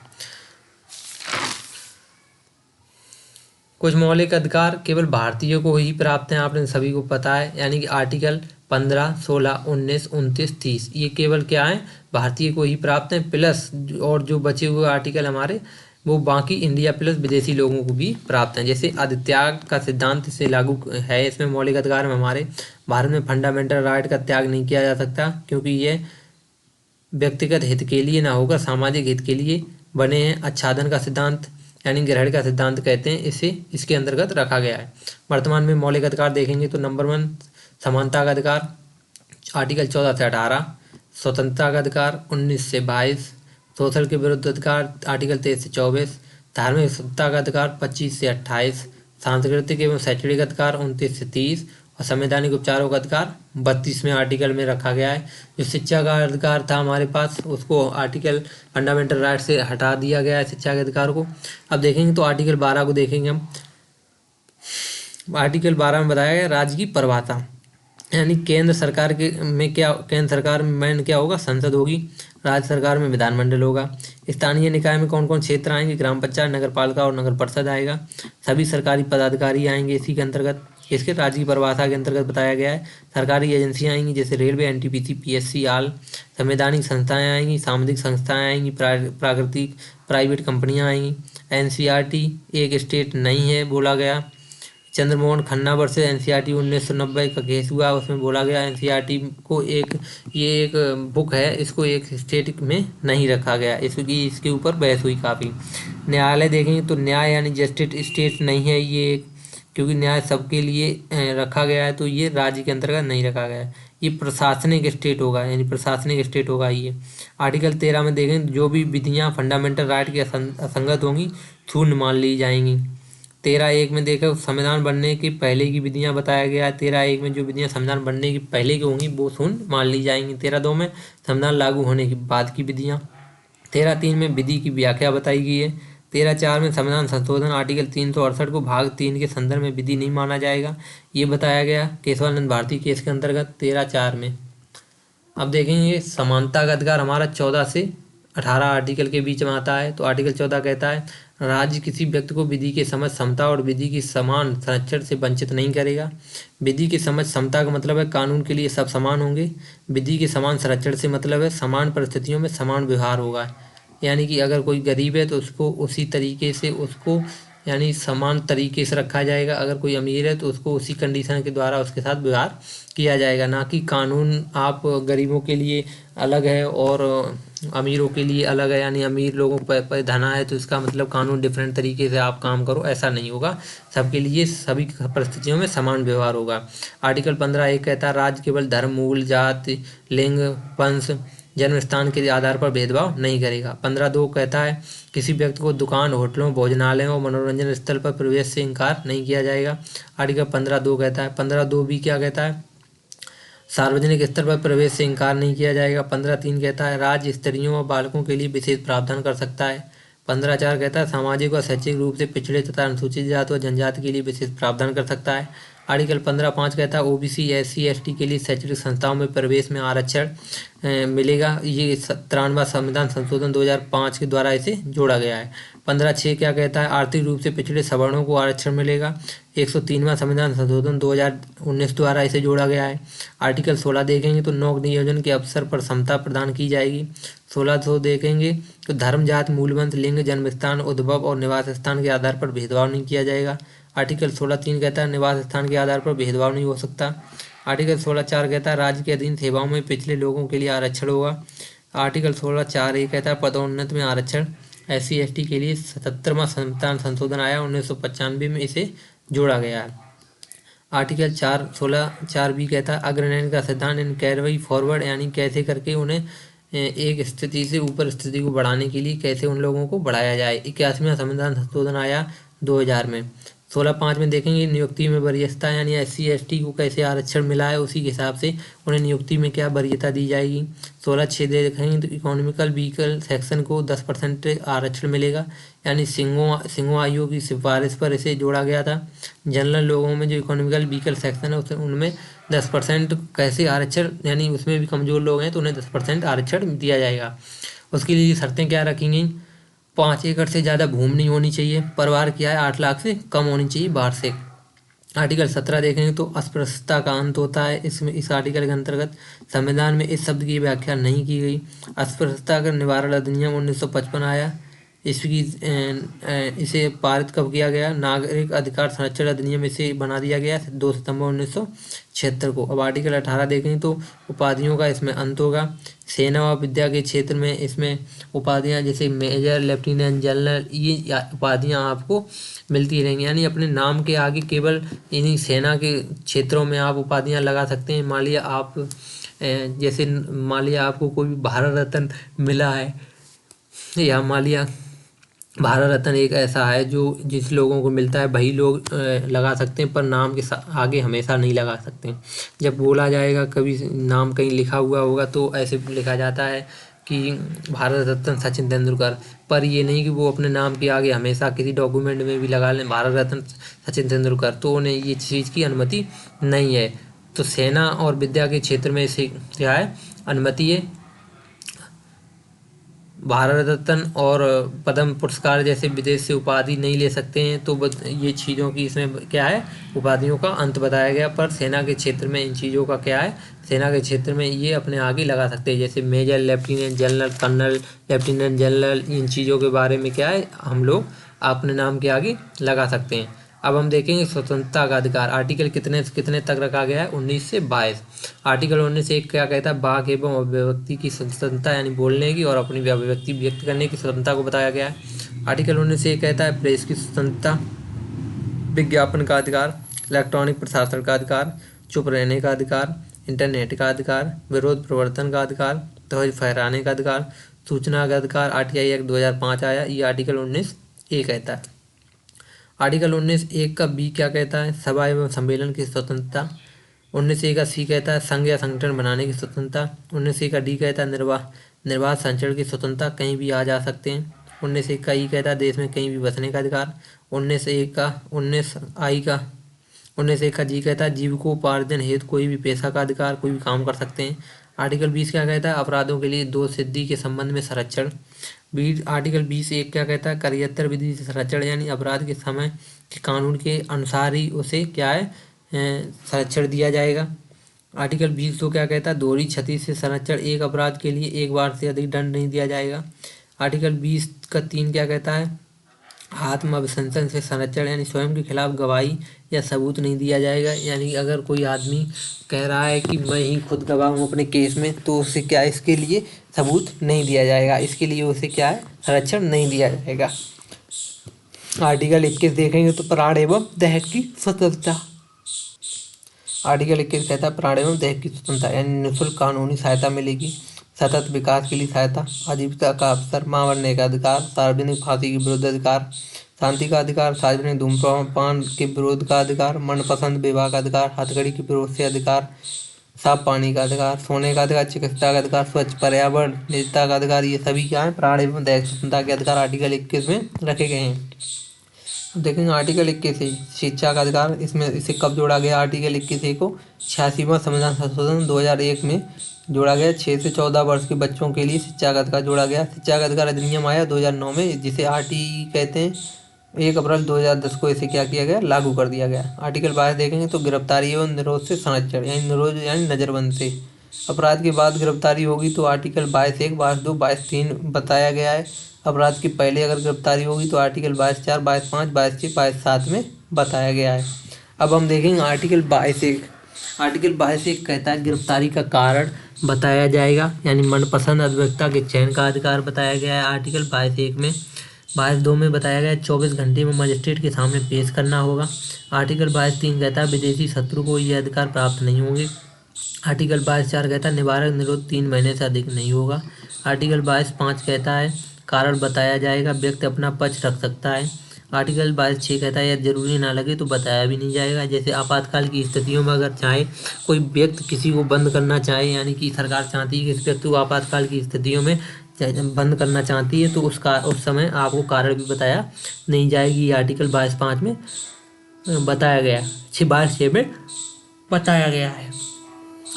कुछ मौलिक अधिकार केवल भारतीयों को ही प्राप्त हैं, आपने सभी को पता है, यानी कि आर्टिकल 15, 16, 19, 29, 30 ये केवल क्या है, भारतीय को ही प्राप्त है, प्लस और जो बचे हुए आर्टिकल हमारे वो बाकी इंडिया प्लस विदेशी लोगों को भी प्राप्त हैं। जैसे अधित्याग का सिद्धांत से लागू है इसमें मौलिक अधिकार में हमारे भारत में फंडामेंटल राइट का त्याग नहीं किया जा सकता, क्योंकि ये व्यक्तिगत हित के लिए ना होकर सामाजिक हित के लिए बने हैं। आच्छादन का सिद्धांत यानी ग्रहण का सिद्धांत कहते हैं, इसे इसके अंतर्गत रखा गया है। वर्तमान में मौलिक अधिकार देखेंगे तो नंबर 1 समानता का अधिकार आर्टिकल 14 से 18, स्वतंत्रता का अधिकार 19 से 22, शोषण के विरुद्ध अधिकार आर्टिकल 23 से 24, धार्मिक स्वतंत्रता का अधिकार 25 से 28, सांस्कृतिक एवं शैक्षणिक अधिकार 29 से 30 और संवैधानिक उपचारों का अधिकार 32वें आर्टिकल में रखा गया है। जो शिक्षा का अधिकार था हमारे पास उसको आर्टिकल फंडामेंटल राइट से हटा दिया गया है, शिक्षा के अधिकार को। अब देखेंगे तो आर्टिकल 12 को देखेंगे हम। आर्टिकल 12 में बताया गया राज्य की परिभाषा, यानी केंद्र सरकार के में क्या, केंद्र सरकार में क्या होगा, संसद होगी, राज्य सरकार में विधानमंडल होगा। स्थानीय निकाय में कौन कौन क्षेत्र आएंगे, ग्राम पंचायत, नगर पालिका और नगर परिषद आएगा। सभी सरकारी पदाधिकारी आएंगे इसी के अंतर्गत। इसके राज्य की परिभाषा के अंतर्गत बताया गया है। सरकारी एजेंसियां आएंगी जैसे रेलवे, एनटीपीसी, पीएससी आल। संवैधानिक संस्थाएं आएंगी, सामाजिक संस्थाएं आएंगी, प्राकृतिक प्राइवेट कंपनियां आएंगी। एनसीईआरटी एक स्टेट नहीं है बोला गया। चंद्रमोहन खन्ना वर्सेस एनसीईआरटी 1990 का केस हुआ, उसमें बोला गया एनसीईआरटी को ये एक बुक है, इसको एक स्टेट में नहीं रखा गया, इसके ऊपर बहस हुई काफ़ी। न्यायालय देखेंगे तो न्याय यानी जस्टिस स्टेट नहीं है ये, क्योंकि न्याय सबके लिए रखा गया है, तो ये राज्य के अंतर्गत नहीं रखा गया है। ये प्रशासनिक स्टेट होगा, यानी प्रशासनिक स्टेट होगा ये। आर्टिकल 13 में देखें जो भी विधियाँ फंडामेंटल राइट की असंगत होंगी शून्य मान ली जाएंगी। 13(1) में देखो संविधान बनने के पहले की विधियां बताया गया है। 13(1) में जो विधियां संविधान बनने की पहले की होंगी वो शून्य मान ली जाएंगी। 13(2) में संविधान लागू होने के बाद की विधियां। 13(3) में विधि की व्याख्या बताई गई है। 13(4) में संविधान संशोधन आर्टिकल 368 को भाग 3 के संदर्भ में विधि नहीं माना जाएगा, ये बताया गया केशवानंद भारती केस के अंतर्गत 13(4) में। अब देखेंगे समानता का अधिकार हमारा 14 से 18 आर्टिकल के बीच में आता है। तो आर्टिकल 14 कहता है राज्य किसी व्यक्ति को विधि के समझ, समता और विधि की समान संरक्षण से वंचित नहीं करेगा। विधि की समझ, समता का मतलब है कानून के लिए सब समान होंगे। विधि के समान संरक्षण से मतलब है समान परिस्थितियों में समान व्यवहार होगा, यानी कि अगर कोई गरीब है तो उसको उसी तरीके से उसको यानी समान तरीके से रखा जाएगा, अगर कोई अमीर है तो उसको उसी कंडीशन के द्वारा उसके साथ व्यवहार किया जाएगा, ना कि कानून आप गरीबों के लिए अलग है और अमीरों के लिए अलग है, यानी अमीर लोगों पर धन है तो इसका मतलब कानून डिफरेंट तरीके से आप काम करो, ऐसा नहीं होगा। सबके लिए सभी परिस्थितियों में समान व्यवहार होगा। आर्टिकल 15(1) कहता है राज्य केवल धर्म, मूल, जाति, लिंग, वंश, जन्म स्थान के आधार पर भेदभाव नहीं करेगा। 15(2) कहता है किसी व्यक्ति को दुकान, होटलों, भोजनालयों और मनोरंजन स्थल पर प्रवेश से इनकार नहीं किया जाएगा। आर्टिकल 15(2) कहता है। 15(2) भी क्या कहता है, सार्वजनिक स्तर पर प्रवेश से इनकार नहीं किया जाएगा। 15(3) कहता है राज्य स्त्रियों और बालकों के लिए विशेष प्रावधान कर सकता है। 15(4) कहता है सामाजिक और शैक्षिक रूप से पिछड़े तथा अनुसूचित जाति और जनजाति के लिए विशेष प्रावधान कर सकता है। आर्टिकल 15(5) कहता है ओबीसी, एससी, एसटी के लिए शैक्षणिक संस्थाओं में प्रवेश में आरक्षण मिलेगा। ये 93वां संविधान संशोधन 2005 के द्वारा इसे जोड़ा गया है। 15(6) क्या कहता है आर्थिक रूप से पिछड़े सवर्णों को आरक्षण मिलेगा। 103वां संविधान संशोधन 2019 द्वारा इसे जोड़ा गया है। आर्टिकल 16 देखेंगे तो नौक नियोजन के अवसर पर समता प्रदान की जाएगी। 16 देखेंगे तो धर्म, जाति, मूलवंश, लिंग, जन्म स्थान, उद्भव और निवास स्थान के आधार पर भेदभाव नहीं किया जाएगा। आर्टिकल 16(3) कहता है निवास स्थान के आधार पर भेदभाव नहीं हो सकता। आर्टिकल 16(4) कहता है राज्य के अधीन सेवाओं में पिछले लोगों के लिए आरक्षण होगा। आर्टिकल 16(4) कहता है पदोन्नति में आरक्षण, SC ST के लिए 77वां संविधान संशोधन आया 1995 में इसे जोड़ा गया है। आर्टिकल 16(4) भी कहता है अग्रनयन का सिद्धांत इन कैरवाई फॉरवर्ड, यानी कैसे करके उन्हें एक स्थिति से ऊपर स्थिति को बढ़ाने के लिए कैसे उन लोगों को बढ़ाया जाए। 81वां संविधान संशोधन आया 2000 में। 16(5) में देखेंगे नियुक्ति में वरीयता, यानी SC ST को कैसे आरक्षण मिला है उसी के हिसाब से उन्हें नियुक्ति में क्या वरीयता दी जाएगी। 16(6) देखेंगे तो इकोनॉमिकल व्हीकल सेक्शन को 10% आरक्षण मिलेगा, यानी सिंघो आयोग की सिफारिश पर इसे जोड़ा गया था। जनरल लोगों में जो इकोनॉमिकल व्हीकल सेक्शन है उनमें 10% कैसे आरक्षण, यानी उसमें भी कमज़ोर लोग हैं तो उन्हें 10% आरक्षण दिया जाएगा। उसके लिए शर्तें क्या रखी गई, 5 एकड़ से ज़्यादा भूमि नहीं होनी चाहिए, परिवार क्या है 8 लाख से कम होनी चाहिए बार्षिक। आर्टिकल 17 देखेंगे तो अस्पृश्यता का अंत होता है। इसमें इस आर्टिकल के अंतर्गत संविधान में इस शब्द की व्याख्या नहीं की गई। अस्पृश्यता का निवारण अधिनियम 1955 आया। इसकी इसे पारित कब किया गया? नागरिक अधिकार संरक्षण अधिनियम इसे बना दिया गया 2 सितंबर 1976 को। अब आर्टिकल 18 देखें तो उपाधियों का इसमें अंत होगा। सेना व विद्या के क्षेत्र में इसमें उपाधियां जैसे मेजर, लेफ्टिनेंट जनरल, ये उपाधियां आपको मिलती रहेंगी। यानी अपने नाम के आगे केवल इन्हीं सेना के क्षेत्रों में आप उपाधियां लगा सकते हैं। मान लिया आप जैसे मान लिया आपको कोई भारत रत्न मिला है, या मान लिया भारत रत्न एक ऐसा है जो जिस लोगों को मिलता है वही लोग लगा सकते हैं, पर नाम के आगे हमेशा नहीं लगा सकते। जब बोला जाएगा कभी नाम कहीं लिखा हुआ होगा तो ऐसे लिखा जाता है कि भारत रत्न सचिन तेंदुलकर, पर ये नहीं कि वो अपने नाम के आगे हमेशा किसी डॉक्यूमेंट में भी लगा लें भारत रत्न सचिन तेंदुलकर, तो उन्हें ये चीज़ की अनुमति नहीं है। तो सेना और विद्या के क्षेत्र में इसे क्या है? अनुमति है। भारत रत्न और पद्म पुरस्कार जैसे विदेश से उपाधि नहीं ले सकते हैं, तो ये चीज़ों की इसमें क्या है? उपाधियों का अंत बताया गया। पर सेना के क्षेत्र में इन चीज़ों का क्या है? सेना के क्षेत्र में ये अपने आगे लगा सकते हैं, जैसे major, lieutenant general, colonel, lieutenant general, इन चीज़ों के बारे में क्या है? हम लोग अपने नाम के आगे लगा सकते हैं। अब हम देखेंगे स्वतंत्रता का अधिकार। आर्टिकल कितने से कितने तक रखा गया है? 19 से 22। आर्टिकल 19 से 1 क्या कहता है? वाक एवं अभिव्यक्ति की स्वतंत्रता, यानी बोलने की और अपनी अभिव्यक्ति व्यक्त करने की स्वतंत्रता को बताया गया है। आर्टिकल 19 से 1 कहता है प्रेस की स्वतंत्रता, विज्ञापन का अधिकार, इलेक्ट्रॉनिक प्रशासन का अधिकार, चुप रहने का अधिकार, इंटरनेट का अधिकार, विरोध प्रवर्तन का अधिकार, ध्वज फहराने का अधिकार, सूचना का अधिकार। RTI एक्ट 2005 आया, ये आर्टिकल 19 A कहता है। आर्टिकल 19 का बी क्या कहता है? सभा एवं सम्मेलन की स्वतंत्रता। 19 का सी कहता है संघ या संगठन बनाने की स्वतंत्रता। 19 का डी कहता है निर्वाह संचरण की स्वतंत्रता, कहीं भी आ जा सकते हैं। 19 का ई कहता है देश में कहीं भी बसने का अधिकार। 19 का जी कहता है जीविकोपार्जन हेतु कोई भी पेशा का अधिकार, कोई भी काम कर सकते हैं। आर्टिकल 20 क्या कहता है? अपराधों के लिए दोष सिद्धि के संबंध में संरक्षण। आर्टिकल 20(1) क्या कहता है? करियत्तर विधि से संरक्षण, यानी अपराध के समय के कानून के अनुसार ही उसे क्या है? संरक्षण दिया जाएगा। आर्टिकल 20(2) क्या कहता है? दोहरी क्षति से संरक्षण, एक अपराध के लिए एक बार से अधिक दंड नहीं दिया जाएगा। आर्टिकल 20 का 3 क्या कहता है? आत्म अभिशंसन से संरक्षण, यानी स्वयं के खिलाफ गवाही या सबूत नहीं दिया जाएगा। यानी अगर कोई आदमी कह रहा है कि मैं ही खुद गवाह हूँ अपने केस में, तो उसे क्या है? इसके लिए सबूत नहीं दिया जाएगा, इसके लिए उसे क्या है? संरक्षण नहीं दिया जाएगा। आर्टिकल 21 देखेंगे तो प्राण एवं दहेज की स्वतंत्रता। आर्टिकल 21 कहता है प्राण एवं दहेज की स्वतंत्रता, यानी निःशुल्क कानूनी सहायता मिलेगी, सतत विकास के लिए सहायता, आजीविका का अवसर, मां बनने का अधिकार, सार्वजनिक फांसी के विरुद्ध अधिकार, शांति का अधिकार, सार्वजनिक धूम्रपान के विरोध का अधिकार, मनपसंद विवाह का अधिकार, हथकड़ी के विरोध से अधिकार, साफ पानी का अधिकार, सोने का अधिकार, चिकित्सा का अधिकार, स्वच्छ पर्यावरण, निजता का अधिकार, ये सभी क्या है? प्राण एवं दहेज स्वतंत्रता के अधिकार आर्टिकल 21 में रखे गए हैं। देखेंगे आर्टिकल 21 शिक्षा का अधिकार। इसमें इसे कब जोड़ा गया? आर्टिकल 21 को 86वां संविधान संशोधन 2001 में जोड़ा गया। 6 से 14 वर्ष के बच्चों के लिए शिक्षा का अधिकार जोड़ा गया। शिक्षा का अधिकार अधिनियम आया 2009 में, जिसे RTE कहते हैं। 1 अप्रैल 2010 को इसे क्या किया गया? लागू कर दिया गया। आर्टिकल 22 देखेंगे तो गिरफ्तारी एवं निरोध से संरक्षण, यानी निरोध यानी नजरबंद से अपराध के बाद गिरफ्तारी होगी तो आर्टिकल 22(1), 22(2), 22(3) बताया गया है। अपराध के पहले अगर गिरफ्तारी होगी तो आर्टिकल 22(4), 22(5), 22(6), 22(7) में बताया गया है। अब हम देखेंगे आर्टिकल 22(1). आर्टिकल 22(1) कहता है गिरफ्तारी का कारण बताया जाएगा, यानी मनपसंद अभिव्यक्ता के चयन का अधिकार बताया गया है आर्टिकल 22(1) में। 22(2) में बताया गया 24 घंटे में मजिस्ट्रेट के सामने पेश करना होगा। आर्टिकल 22(3) कहता है विदेशी शत्रु को ये अधिकार प्राप्त नहीं होंगे। आर्टिकल 22(4) कहता है निवारक निरोध 3 महीने से अधिक नहीं होगा। आर्टिकल 22(5) कहता है कारण बताया जाएगा, व्यक्ति अपना पक्ष रख सकता है। आर्टिकल 22(6) कहता है यदि जरूरी ना लगे तो बताया भी नहीं जाएगा। जैसे आपातकाल की स्थितियों में अगर चाहे कोई व्यक्ति किसी को बंद करना चाहे, यानी कि सरकार चाहती है कि इस व्यक्ति को आपातकाल की स्थितियों में बंद करना चाहती है, तो उस समय आपको कारण भी बताया नहीं जाएगी। आर्टिकल 22(5) में बताया गया, 22(6) में बताया गया है।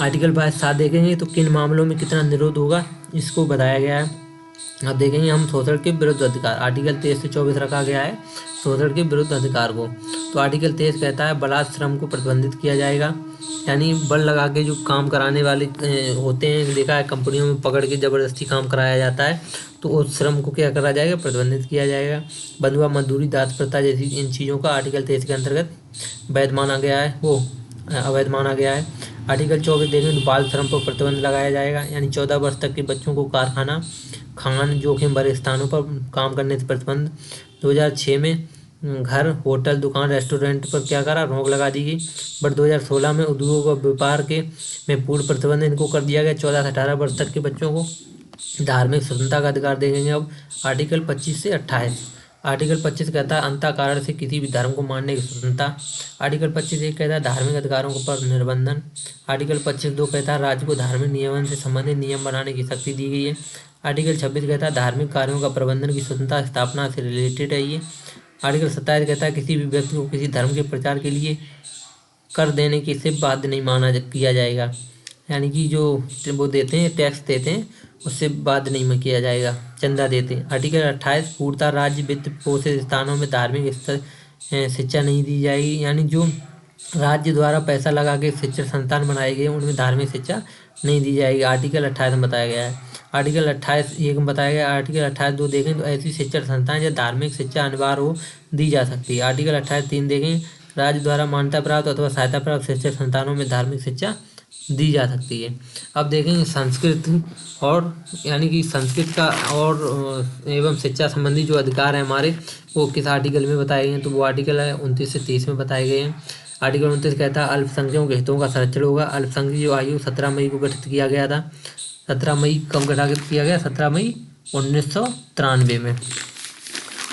आर्टिकल 22(7) देखेंगे तो किन मामलों में कितना निरोध होगा, इसको बताया गया है। अब देखेंगे हम शोषण के विरुद्ध अधिकार, आर्टिकल 23 से 24 रखा गया है शोषण के विरुद्ध अधिकार को। तो आर्टिकल 23 कहता है बलात् श्रम को प्रतिबंधित किया जाएगा, यानी बल लगा के जो काम कराने वाले होते हैं, देखा है कंपनियों में पकड़ के ज़बरदस्ती काम कराया जाता है, तो उस श्रम को क्या करा जाएगा, प्रतिबंधित किया जाएगा। बंधुआ मजदूरी, दास प्रथा जैसी इन चीज़ों का आर्टिकल 23 के अंतर्गत वैध माना गया है, वो अवैध माना गया है। आर्टिकल 24 देखें तो बाल श्रम पर प्रतिबंध लगाया जाएगा, यानी 14 वर्ष तक के बच्चों को कारखाना, खान, जोखिम भरे स्थानों पर काम करने से प्रतिबंध। 2006 में घर, होटल, दुकान, रेस्टोरेंट पर क्या करा, रोक लगा दी गई। बट 2016 में उद्योग और व्यापार के में पूर्ण प्रतिबंध इनको कर दिया गया 14 से 18 वर्ष तक के बच्चों को। धार्मिक स्वतंत्रता का अधिकार देखेंगे अब आर्टिकल 25 से 28। आर्टिकल 25 कहता है अंतः कारण से किसी भी धर्म को मानने की स्वतंत्रता। आर्टिकल 25(1) कहता है धार्मिक अधिकारों पर निर्बंधन। आर्टिकल 25(2) कहता है राज्य को धार्मिक नियमन से संबंधित नियम बनाने की शक्ति दी गई है। आर्टिकल 26 कहता है धार्मिक कार्यों का प्रबंधन की स्वतंत्रता स्थापना से रिलेटेड है ये। आर्टिकल 27 कहता है किसी भी व्यक्ति को किसी धर्म के प्रचार के लिए कर देने की से बाध्य नहीं माना किया जाएगा, यानी कि जो वो देते हैं, टैक्स देते हैं, उससे बाध्य नहीं किया जाएगा, चंदा देते हैं। आर्टिकल 28 पूर्णतः राज्य वित्त पोषित स्थानों में धार्मिक स्तर शिक्षा नहीं दी जाएगी, यानी जो राज्य द्वारा पैसा लगा के शिक्षण संस्थान बनाए गए उनमें धार्मिक शिक्षा नहीं दी जाएगी। आर्टिकल 28 में बताया गया है। आर्टिकल 28(1) में बताया गया। आर्टिकल 28(2) देखें तो ऐसी शिक्षण संस्थान या धार्मिक शिक्षा अनिवार्य हो दी जा सकती है। आर्टिकल 28(3) देखें राज्य द्वारा मान्यता प्राप्त अथवा सहायता प्राप्त शिक्षण संस्थानों में धार्मिक शिक्षा दी जा सकती है। अब देखेंगे संस्कृत और यानी कि संस्कृत का और एवं शिक्षा संबंधी जो अधिकार है हमारे, वो किस आर्टिकल में बताए गए हैं, तो वो आर्टिकल है 29 से 30 में बताए गए हैं। आर्टिकल 29 कहता है अल्पसंख्यकों के हितों का संरक्षण होगा। अल्पसंख्यक जो आयु 17 मई को गठित किया गया था, 17 मई कब गठित किया गया, 17 मई 1993 में।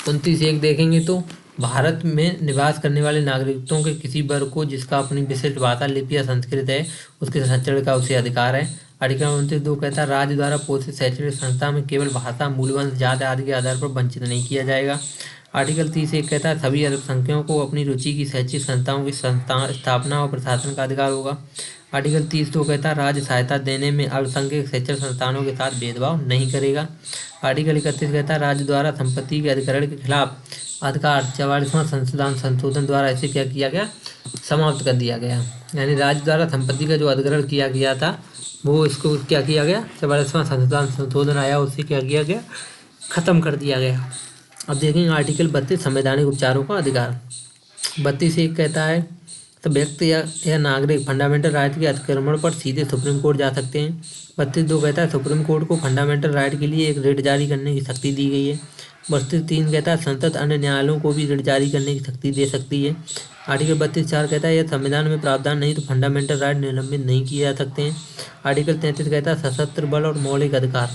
29(1) देखेंगे तो भारत में निवास करने वाले नागरिकों के किसी वर्ग को जिसका अपनी विशिष्ट भाषा, लिपि या संस्कृत है उसके संरक्षण का उसे अधिकार है। आर्टिकल 29(2) कहता है राज्य द्वारा पोषित शैक्षणिक संस्था में केवल भाषा, मूलवंश, जाति आदि के आधार पर वंचित नहीं किया जाएगा। आर्टिकल 30(1) कहता है सभी अल्पसंख्यकों को अपनी रुचि की शैक्षिक संस्थाओं की स्थापना और प्रशासन का अधिकार होगा। आर्टिकल 30(2) कहता है राज्य सहायता देने में अल्पसंख्यक शिक्षण संस्थानों के साथ भेदभाव नहीं करेगा। आर्टिकल 31 कहता है राज्य द्वारा संपत्ति के अधिग्रहण के खिलाफ अधिकार 44वां संशोधन द्वारा इसे क्या किया गया, समाप्त कर दिया गया, यानी राज्य द्वारा संपत्ति का जो अधिग्रहण किया गया था वो इसको क्या किया गया, 44वां संशोधन आया उससे क्या किया गया, खत्म कर दिया गया। अब देखेंगे आर्टिकल 32 संवैधानिक उपचारों का अधिकार। 32(1) कहता है तो व्यक्ति या नागरिक फंडामेंटल राइट के अतिक्रमण पर सीधे सुप्रीम कोर्ट जा सकते हैं। 32(2) कहता है सुप्रीम कोर्ट को फंडामेंटल राइट के लिए एक रिट जारी करने की शक्ति दी गई है। 32(3) कहता है संसद अन्य न्यायालयों को भी रिट जारी करने की शक्ति दे सकती है। आर्टिकल 32(4) कहता है यह संविधान में प्रावधान नहीं तो फंडामेंटल राइट निलंबित नहीं किए जा सकते हैं। आर्टिकल 33 कहता है सशस्त्र बल और मौलिक अधिकार,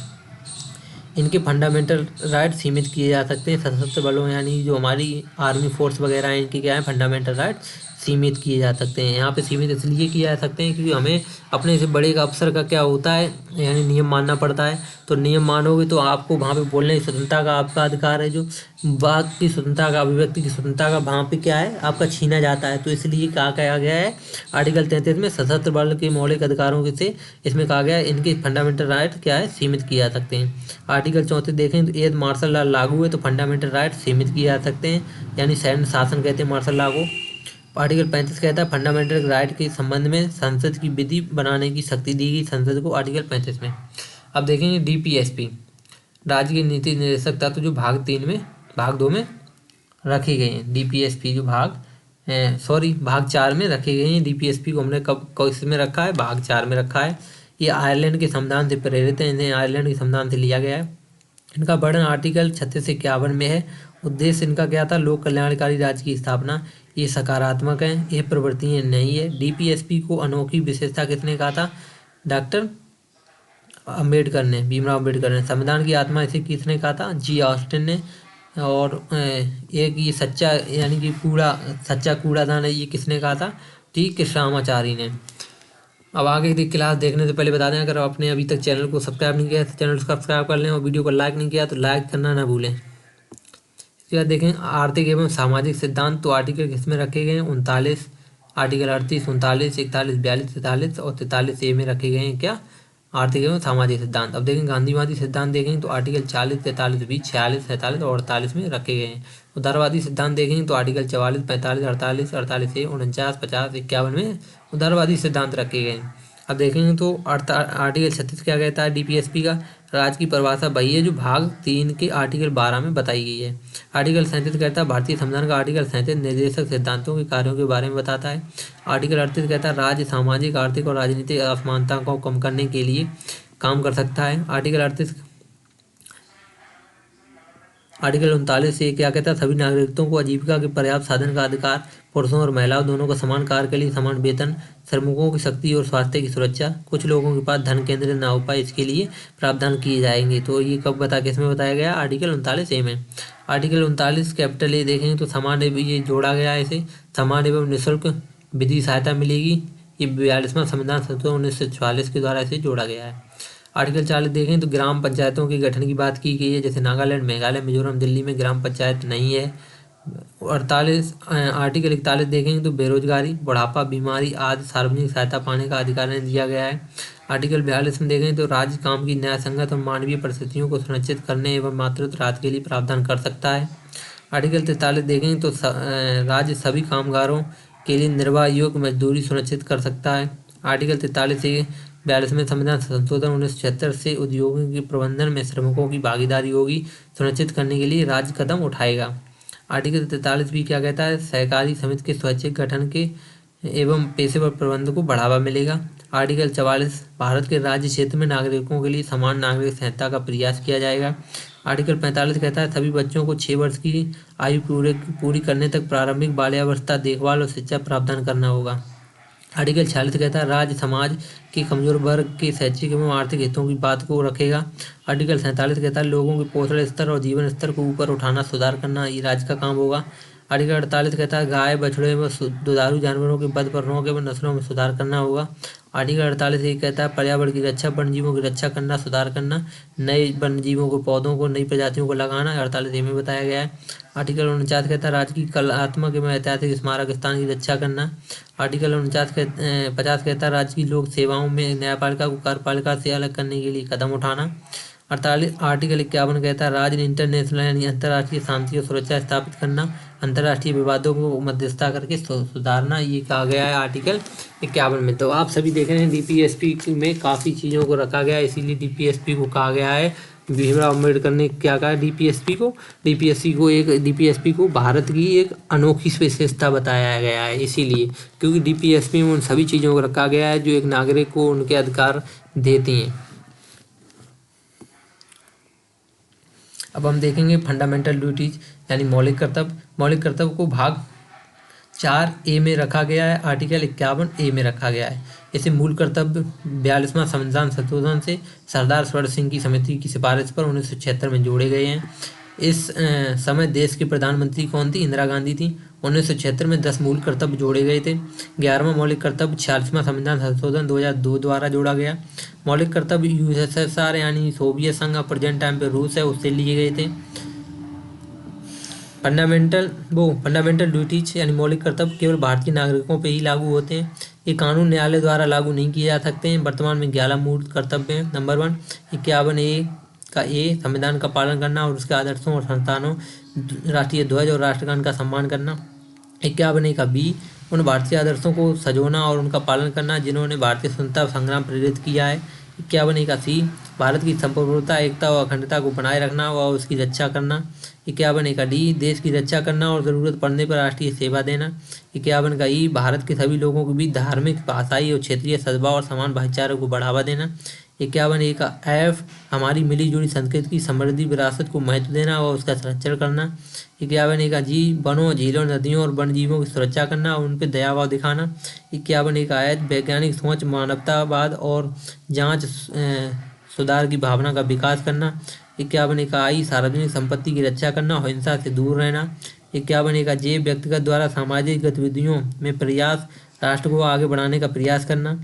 इनके फंडामेंटल राइट सीमित किए जा सकते हैं। सशस्त्र बलों यानी जो हमारी आर्मी फोर्स वगैरह हैं, इनके क्या है, फंडामेंटल राइट सीमित किए जा सकते हैं। यहाँ पे सीमित इसलिए किए जा सकते हैं क्योंकि हमें अपने से बड़े का अफसर का क्या होता है, यानी नियम मानना पड़ता है। तो नियम मानोगे तो आपको वहाँ पे बोलने की स्वतंत्रता का आपका अधिकार है, जो वाक की स्वतंत्रता का, अभिव्यक्ति की स्वतंत्रता का वहाँ पे क्या है, आपका छीना जाता है। तो इसलिए कहा गया है आर्टिकल 33 में सशस्त्र बल के मौलिक अधिकारों से इसमें कहा गया है इनके फंडामेंटल राइट क्या है, सीमित किए जा सकते हैं। आर्टिकल 34 देखें तो यदि मार्शल लॉ लागू है तो फंडामेंटल राइट सीमित किए जा सकते हैं, यानी सैन्य शासन कहते हैं मार्शल लॉ को। आर्टिकल 35 कहता है फंडामेंटल राइट के संबंध में संसद की विधि बनाने की शक्ति दी गई संसद को, आर्टिकल 35 में। अब देखेंगे डीपीएसपी, राज्य के नीति निर्देशक तत्व जो भाग 2 में रखे गए हैं। डीपीएसपी जो भाग 4 में रखे गए हैं। डीपीएसपी को हमने कब इसमें रखा है, भाग 4 में रखा है। ये आयरलैंड के संविधान से प्रेरित है, इन्हें आयरलैंड के संविधान से लिया गया है। इनका वर्णन आर्टिकल 36 से 51 में है। उद्देश्य इनका क्या था, लोक कल्याणकारी राज्य की स्थापना। ये सकारात्मक है, ये प्रवृत्ति नहीं है। डीपीएसपी को अनोखी विशेषता किसने कहा था, डॉक्टर अम्बेडकर ने, भीमराव अम्बेडकर ने। संविधान की आत्मा इसे किसने कहा था, जी ऑस्टिन ने। और एक ये सच्चा यानी कि सच्चा कूड़ादान है, ये किसने कहा था, टी कृष्णामाचारी ने। अब आगे की क्लास देखने से पहले बता दें, अगर आपने अभी तक चैनल को सब्सक्राइब नहीं किया तो चैनल को सब्सक्राइब कर लें और वीडियो को लाइक नहीं किया तो लाइक करना ना भूलें। इसके बाद देखें आर्थिक एवं सामाजिक सिद्धांत। तो आर्टिकल किसमें रखे गए हैं, 39, आर्टिकल 38, 39, 41, 42, 43 और 43A में रखे गए हैं क्या, आर्थिक एवं सामाजिक सिद्धांत। अब देखेंगे गांधीवादी सिद्धांत देखेंगे तो आर्टिकल 40, 43, 20, 46, 47 और 48 में रखे गए हैं। उदारवादी सिद्धांत देखेंगे तो आर्टिकल 44, 45, 48, 48 ए, 49, 50, 51 में उदारवादी सिद्धांत रखे गए हैं। अब देखेंगे तो आर्टिकल 36 क्या कहता है डीपीएसपी का, राज्य की परिभाषा वही है जो भाग 3 के आर्टिकल 12 में बताई गई है। आर्टिकल 37 कहता है भारतीय संविधान का आर्टिकल 37 निर्देशक सिद्धांतों के कार्यों के बारे में बताता है। आर्टिकल 38 कहता है राज्य सामाजिक, आर्थिक और राजनीतिक असमानता को कम करने के लिए काम कर सकता है। आर्टिकल 39 से क्या कहता है, सभी नागरिकों को आजीविका के पर्याप्त साधन का अधिकार, पुरुषों और महिलाओं दोनों को समान कार्य के लिए समान वेतन, श्रमिकों की शक्ति और स्वास्थ्य की सुरक्षा, कुछ लोगों के पास धन केंद्र न हो पाए इसके लिए प्रावधान किए जाएंगे। तो ये कब किसमें बताया गया, आर्टिकल 39 ए में। आर्टिकल 39 कैपिटल ए देखेंगे तो समान, ये जोड़ा गया है इसे, समान एवं निःशुल्क विधि सहायता मिलेगी। ये 42वां संविधान संशोधन 1944 के द्वारा इसे जोड़ा गया है। आर्टिकल 40 देखें तो ग्राम पंचायतों के गठन की बात की गई है, जैसे नागालैंड, मेघालय, मिजोरम, दिल्ली में ग्राम पंचायत नहीं है। आर्टिकल 41 देखेंगे तो बेरोजगारी, बुढ़ापा, बीमारी आदि सार्वजनिक सहायता पाने का अधिकार दिया गया है। आर्टिकल 42 में देखें तो राज्य काम की न्याय संगत और मानवीय परिस्थितियों को सुनिश्चित करने एवं मातृत्व राहत के लिए प्रावधान कर सकता है। आर्टिकल 43 देखें तो राज्य सभी कामगारों के लिए निर्वाह योग्य मजदूरी सुनिश्चित कर सकता है। आर्टिकल 43 से 42वें संविधान संशोधन 1976 से उद्योगों के प्रबंधन में श्रमिकों की भागीदारी होगी सुनिश्चित करने के लिए राज्य कदम उठाएगा। आर्टिकल 43 भी क्या कहता है, सहकारी समिति के स्वैच्छिक गठन के एवं पेशेवर प्रबंधन को बढ़ावा मिलेगा। आर्टिकल 44 भारत के राज्य क्षेत्र में नागरिकों के लिए समान नागरिक संहिता का प्रयास किया जाएगा। आर्टिकल 45 कहता है सभी बच्चों को 6 वर्ष की आयु पूरी करने तक प्रारंभिक बाल्यावस्था देखभाल और शिक्षा प्रावधान करना होगा। आर्टिकल 46 कहता है राज्य समाज के कमजोर वर्ग के शैक्षिक एवं आर्थिक हितों की बात को रखेगा। आर्टिकल 47 कहता है लोगों के पोषण स्तर और जीवन स्तर को ऊपर उठाना, सुधार करना ये राज्य का काम होगा। आर्टिकल 48 कहता है गाय, बछड़े एवं दुधारू जानवरों के वध पर रोक एवं नस्लों में सुधार करना होगा। आर्टिकल 48 ये कहता है पर्यावरण की रक्षा, वन्य जीवों की रक्षा करना, सुधार करना, नए वन्य जीवों को, पौधों को, नई प्रजातियों को लगाना 48 में बताया गया है। आर्टिकल 49 कहता है राज्य की कलात्मक एवं ऐतिहासिक स्मारक स्थान की रक्षा करना। आर्टिकल 50 कहता है राज्य की लोक सेवाओं में न्यायपालिका को कार्यपालिका से अलग करने के लिए कदम उठाना। आर्टिकल 51 कहता है राज्य इंटरनेशनल यानी अंतर्राष्ट्रीय शांति और सुरक्षा स्थापित करना, अंतर्राष्ट्रीय विवादों को मध्यस्थता करके सुधारना, ये कहा गया है आर्टिकल 51 में। तो आप सभी देख रहे हैं डीपीएसपी में काफ़ी चीज़ों को रखा गया है, इसीलिए डीपीएसपी को कहा गया है। भीमराव अम्बेडकर ने क्या कहा डीपीएसपी को भारत की एक अनोखी विशेषता बताया गया है, इसीलिए क्योंकि डीपीएसपी में उन सभी चीज़ों को रखा गया है जो एक नागरिक को उनके अधिकार देती हैं। अब हम देखेंगे फंडामेंटल ड्यूटीज यानी मौलिक कर्तव्य को भाग 4A में रखा गया है, आर्टिकल 51A में रखा गया है। इसे मूल कर्तव्य 42वां संविधान संशोधन से सरदार स्वर्ण सिंह की समिति की सिफारिश पर 1976 में जोड़े गए हैं। इस समय देश के प्रधानमंत्री कौन थी, इंदिरा गांधी थी। 1976 में 10 मूल कर्तव्य जोड़े गए थे। 11वां मौलिक कर्तव्य 46वां संविधान संशोधन 2002 द्वारा जोड़ा गया। मौलिक कर्तव्य यूएसएसआर यानी सोवियत संघ प्रेजेंट टाइम पे रूस है उससे लिए गए थे। फंडामेंटल ड्यूटीज यानी मौलिक कर्तव्य केवल भारतीय नागरिकों पे ही लागू होते हैं। ये कानून न्यायालय द्वारा लागू नहीं किए जा सकते हैं। वर्तमान में 11 मूल कर्तव्य हैं। नंबर 1 51A का संविधान का पालन करना और उसके आदर्शों और संस्थानों, राष्ट्रीय ध्वज और राष्ट्रगान का सम्मान करना। 51A का B उन भारतीय आदर्शों को सजोना और उनका पालन करना जिन्होंने भारतीय स्वतंत्रता संग्राम प्रेरित किया है। 51A का C भारत की संप्रभुता, एकता और अखंडता को बनाए रखना और उसकी रक्षा करना। 51A का D देश की रक्षा करना और ज़रूरत पड़ने पर राष्ट्रीय सेवा देना। 51 का E भारत के सभी लोगों के बीच धार्मिक, भाषाई और क्षेत्रीय सद्भाव और समान भाईचारे को बढ़ावा देना। 51A का F हमारी मिली जुली संस्कृति की समृद्धि विरासत को महत्व देना और उसका संरक्षण करना। 51A का G वनों, झीलों, नदियों और वन्य जीवों की सुरक्षा करना और उन पर दयाभाव दिखाना। 51A का H वैज्ञानिक सोच, मानवतावाद और जांच सुधार की भावना का विकास करना। 51A का I सार्वजनिक संपत्ति की रक्षा करना और हिंसा से दूर रहना। 51A का J व्यक्तिगत द्वारा सामाजिक गतिविधियों में प्रयास, राष्ट्र को आगे बढ़ाने का प्रयास करना।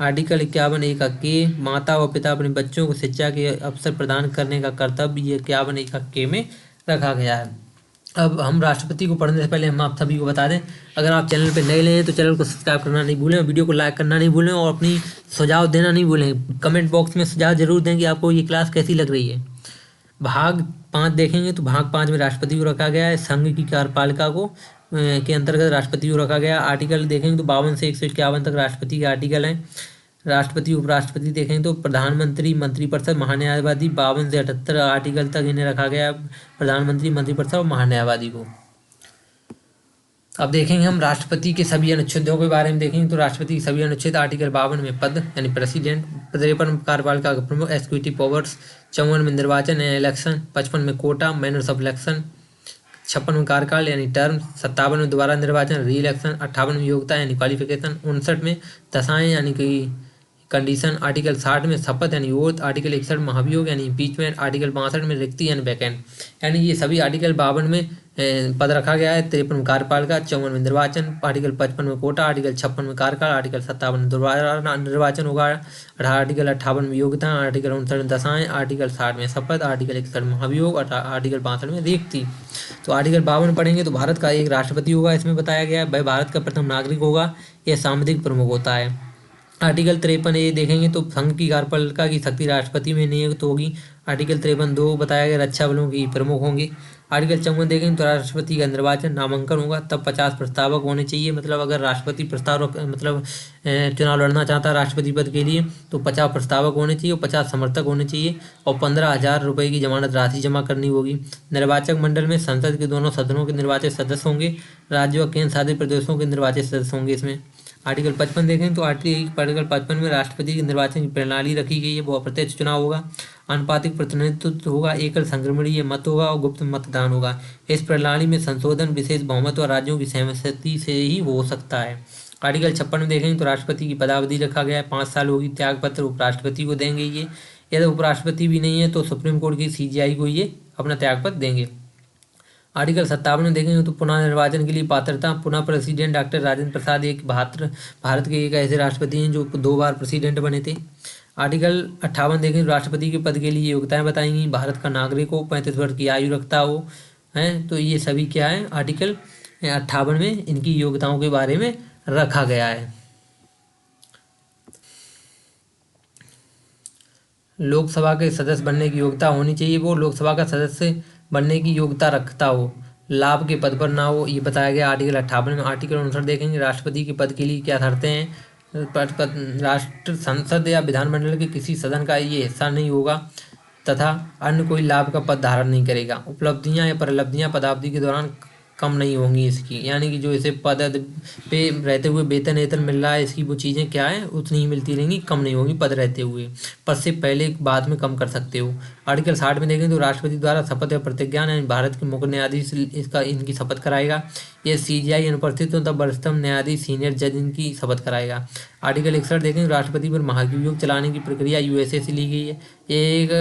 आर्टिकल 51A का K माता और पिता अपने बच्चों को शिक्षा के अवसर प्रदान करने का कर्तव्य, ये 51A का K में रखा गया है। अब हम राष्ट्रपति को पढ़ने से पहले हम आप सभी को बता दें, अगर आप चैनल पे नए हैं तो चैनल को सब्सक्राइब करना नहीं भूलें, वीडियो को लाइक करना नहीं भूलें और अपनी सुझाव देना नहीं भूलें। कमेंट बॉक्स में सुझाव जरूर दें कि आपको ये क्लास कैसी लग रही है। भाग 5 देखेंगे तो भाग 5 में राष्ट्रपति को रखा गया है। संघ की कार्यपालिका को के अंतर्गत राष्ट्रपति को रखा गया। आर्टिकल देखेंगे तो 52 से 151 तक राष्ट्रपति के आर्टिकल हैं। राष्ट्रपति उपराष्ट्रपति देखेंगे तो प्रधानमंत्री, मंत्रिपरिषद, महान्यायवादी 52 से 78 आर्टिकल तक इन्हें रखा गया है, प्रधानमंत्री, मंत्रिपरिषद और महान्यायवादी को। अब देखेंगे हम राष्ट्रपति के सभी अनुच्छेदों के बारे में देखेंगे तो राष्ट्रपति के सभी अनुच्छेद आर्टिकल 52 में पद यानी प्रेसिडेंट, 53 कार्यपालिका का प्रमुख एग्जीक्यूटिव पावर्स, 54 में निर्वाचन यानी इलेक्शन, 55 में कोटा मैनर्स ऑफ इलेक्शन, 56 में कार्यकाल यानी टर्म, 57 में दोबारा निर्वाचन री इलेक्शन, 58 में योग्यता यानी क्वालिफिकेशन, 59 में दशाएं यानी कि कंडीशन, आर्टिकल 60 में शपथ यानी ओथ, आर्टिकल 61 में महाभियोग यानी इम्पीचमेंट, आर्टिकल 62 में रिक्ति यानी वैकेंट। यानी ये सभी आर्टिकल 52 में पद रखा गया है। 53 में कार्यपालिका, 54 में निर्वाचन, आर्टिकल 55 में कोटा, आर्टिकल 56 में कार्यकाल, आर्टिकल 57 में दोबारा निर्वाचन होगा, आर्टिकल 58 में योग्यता, आर्टिकल 59 में दशाएं, आर्टिकल 60 में शपथ, आर्टिकल 61 में महाभियोग और आर्टिकल 62 में रिक्ति। तो आर्टिकल 52 पढ़ेंगे तो भारत का एक राष्ट्रपति होगा, इसमें बताया गया है वह भारत का प्रथम नागरिक होगा, यह सामुदायिक प्रमुख होता है। आर्टिकल 53 ये देखेंगे तो संघ की कार्यपालिका की शक्ति राष्ट्रपति में नियुक्त होगी। आर्टिकल 53(2) बताया गया रक्षा बलों की प्रमुख होंगे। आर्टिकल 54 देखेंगे तो राष्ट्रपति का निर्वाचन नामांकन होगा, तब 50 प्रस्तावक होने चाहिए। मतलब अगर राष्ट्रपति चुनाव लड़ना चाहता है राष्ट्रपति पद के लिए तो 50 प्रस्तावक होने चाहिए और 50 समर्थक होने चाहिए और 15,000 रुपये की जमानत राशि जमा करनी होगी। निर्वाचक मंडल में संसद के दोनों सदनों के निर्वाचित सदस्य होंगे, राज्यों और केंद्र शासित प्रदेशों के निर्वाचित सदस्य होंगे। इसमें आर्टिकल 55 देखें तो आर्टिकल 55 में राष्ट्रपति के निर्वाचन की प्रणाली रखी गई है, वो अप्रत्यक्ष चुनाव होगा, आनुपातिक प्रतिनिधित्व होगा, एकल संक्रमणीय मत होगा और गुप्त मतदान होगा। इस प्रणाली में संशोधन विशेष बहुमत और राज्यों की सहमति से ही हो सकता है। आर्टिकल 56 में देखेंगे तो राष्ट्रपति की पदावधि रखा गया है, 5 साल होगी। त्याग पत्र उपराष्ट्रपति को देंगे ये, यदि उपराष्ट्रपति भी नहीं है तो सुप्रीम कोर्ट की CJI को ये अपना त्याग पत्र देंगे। आर्टिकल 57 में देखेंगे तो पुनः निर्वाचन के लिए पात्रता, पुनः प्रेसिडेंट डॉक्टर राजेंद्र प्रसाद एक भारत के एक ऐसे राष्ट्रपति हैं जो 2 बार प्रेसिडेंट बने थे। आर्टिकल 58 देखें तो राष्ट्रपति के पद के लिए योग्यताएं बताएंगी, भारत का नागरिक हो, 35 वर्ष की आयु रखता हो, है तो ये सभी क्या है आर्टिकल 58 में इनकी योग्यताओं के बारे में रखा गया है। लोकसभा के सदस्य बनने की योग्यता होनी चाहिए, वो लोकसभा का सदस्य बनने की योग्यता रखता हो, लाभ के पद पर ना हो, ये बताया गया आर्टिकल 58 में। आर्टिकल 59 देखेंगे राष्ट्रपति के पद के लिए क्या शर्तें हैं। राष्ट्र संसद या विधानमंडल के किसी सदन का ये हिस्सा नहीं होगा तथा अन्य कोई लाभ का पद धारण नहीं करेगा। उपलब्धियां या परिलब्धियां पदावधि के दौरान कम नहीं होंगी इसकी, यानी कि जो इसे पद पे रहते हुए वेतन वेतन मिल रहा है इसकी वो चीज़ें क्या है उतनी ही मिलती रहेंगी, कम नहीं होंगी पद रहते हुए। पद से पहले बाद में कम कर सकते हो। आर्टिकल 60 में देखें तो राष्ट्रपति द्वारा शपथ या प्रतिज्ञा यानी भारत के मुख्य न्यायाधीश इनकी शपथ कराएगा। यह CJI अनुपस्थित हो तब वरिष्ठतम न्यायाधीश सीनियर जज इनकी शपथ कराएगा। आर्टिकल 61 देखें राष्ट्रपति पर महाभियोग चलाने की प्रक्रिया USA से ली गई है। एक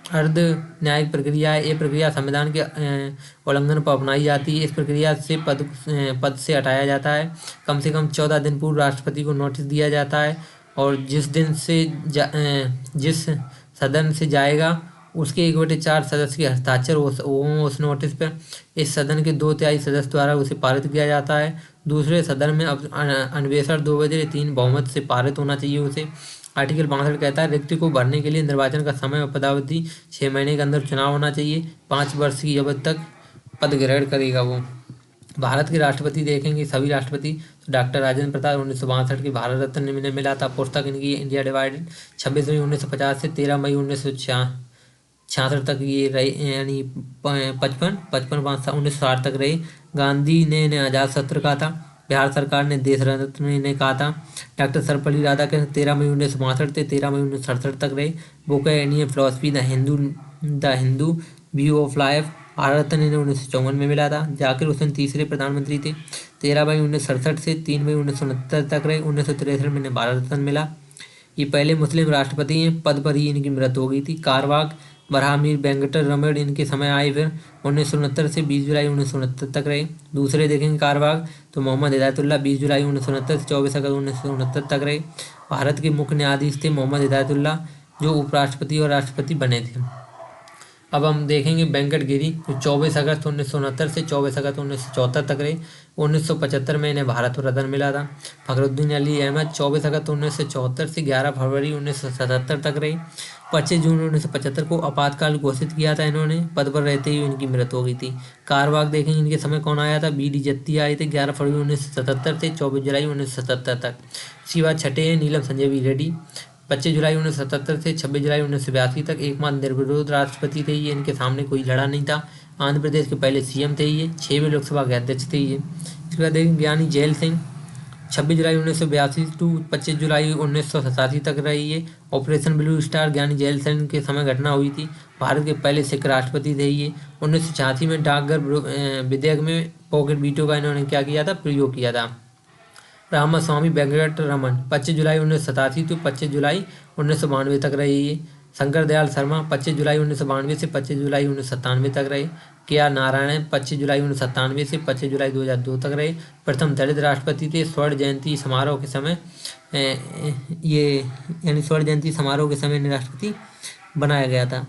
अर्ध न्यायिक प्रक्रिया है, ये प्रक्रिया संविधान के उल्लंघन पर अपनाई जाती है। इस प्रक्रिया से पद से हटाया जाता है। कम से कम 14 दिन पूर्व राष्ट्रपति को नोटिस दिया जाता है और जिस सदन से जाएगा उसके 1/4 सदस्य के हस्ताक्षर उस नोटिस पर इस सदन के 2/3 सदस्य द्वारा उसे पारित किया जाता है। दूसरे सदन में अब अन्वेषण 2/3 बहुमत से पारित होना चाहिए उसे। आर्टिकल 62 कहता है रिक्ति को भरने के लिए निर्वाचन का समय और पदावधि 6 महीने के अंदर चुनाव होना चाहिए। 5 वर्ष की अवधि तक पद ग्रहण करेगा वो। भारत के राष्ट्रपति देखेंगे सभी राष्ट्रपति तो डॉक्टर राजेंद्र प्रसाद 1962 की भारत रत्न इन्हें मिला था। पुस्तक इनकी इंडिया डिवाइडेड 26 मई 1950 से 13 मई 1966 तक ये रहे, यानी 1960 तक रहे। गांधी ने इन्हें आज़ाद सत्र कहा था। बिहार सरकार ने देश रत्न इन्हें कहा था। डॉक्टर सर्वपल्ली राधाकृष्णन 13 मई 1962 से 13 मई 1967 तक रहे। बुक है Indian philosophy the Hindu view of life, Bharat Ratna इन्हें 1954 में मिला था। जाकिर हुसैन तीसरे प्रधानमंत्री थे। 13 मई 1967 से 3 मई 1969 तक रहे। 1963 में इन्हें भारत रत्न मिला। ये पहले मुस्लिम राष्ट्रपति हैं, पद पर ही इनकी मृत्यु हो गई थी। कारवाक बरहामीर वेंकट रमण इनके समय आए, फिर 1969 से 20 जुलाई 1969 तक रहे। दूसरे देखेंगे कारवाक तो मोहम्मद हिदायतुल्लाह 20 जुलाई 1969 से 24 अगस्त 1969 तक रहे। भारत के मुख्य न्यायाधीश थे मोहम्मद हिदायतुल्लाह जो उपराष्ट्रपति और राष्ट्रपति बने थे। अब हम देखेंगे वेंकट गिरी, जो 24 अगस्त 1969 से 24 अगस्त 1974 तक रहे। 1975 में इन्हें भारत रत्न मिला था। फखरुद्दीन अली अहमद 24 अगस्त 1974 से 11 फरवरी 1977 तक रहे। 25 जून 1975 को आपातकाल घोषित किया था इन्होंने, पद पर रहते ही इनकी मृत्यु हो गई थी। कारवाक देखेंगे इनके समय कौन आया था, बी डी जत्ती आए थे 11 फरवरी 1977 से 24 जुलाई 1977 तक। इसके बाद छठे हैं नीलम संजय रेड्डी, 25 जुलाई 1977 से 26 जुलाई 1982 तक एकमात्र निर्विरोध राष्ट्रपति थे ये, इनके सामने कोई लड़ा नहीं था। आंध्र प्रदेश के पहले सीएम थे ये, 6वें लोकसभा के अध्यक्ष थे ये। इसके बाद देखें ज्ञानी जैल सिंह, 26 जुलाई 1982 टू 25 जुलाई 1987 तक रही ये। ऑपरेशन ब्लू स्टार ज्ञानी जैल सिंह के समय घटना हुई थी। भारत के पहले सिख राष्ट्रपति थे ये। 1986 में डाकघर विधेयक में पॉकेट वीटो का इन्होंने क्या किया था, प्रयोग किया था। रामास्वामी वेंकट रमन, 25 जुलाई 1987 तो 25 जुलाई 1992 तक रहे ये। शंकर दयाल शर्मा 25 जुलाई 1992 से 25 जुलाई 1997 तक रहे। के आर नारायण 25 जुलाई 1997 से 25 जुलाई 2002 तक रहे। प्रथम दलित राष्ट्रपति थे। स्वर्ण जयंती समारोह के समय स्वर्ण जयंती समारोह के समय इन्हें राष्ट्रपति बनाया गया था।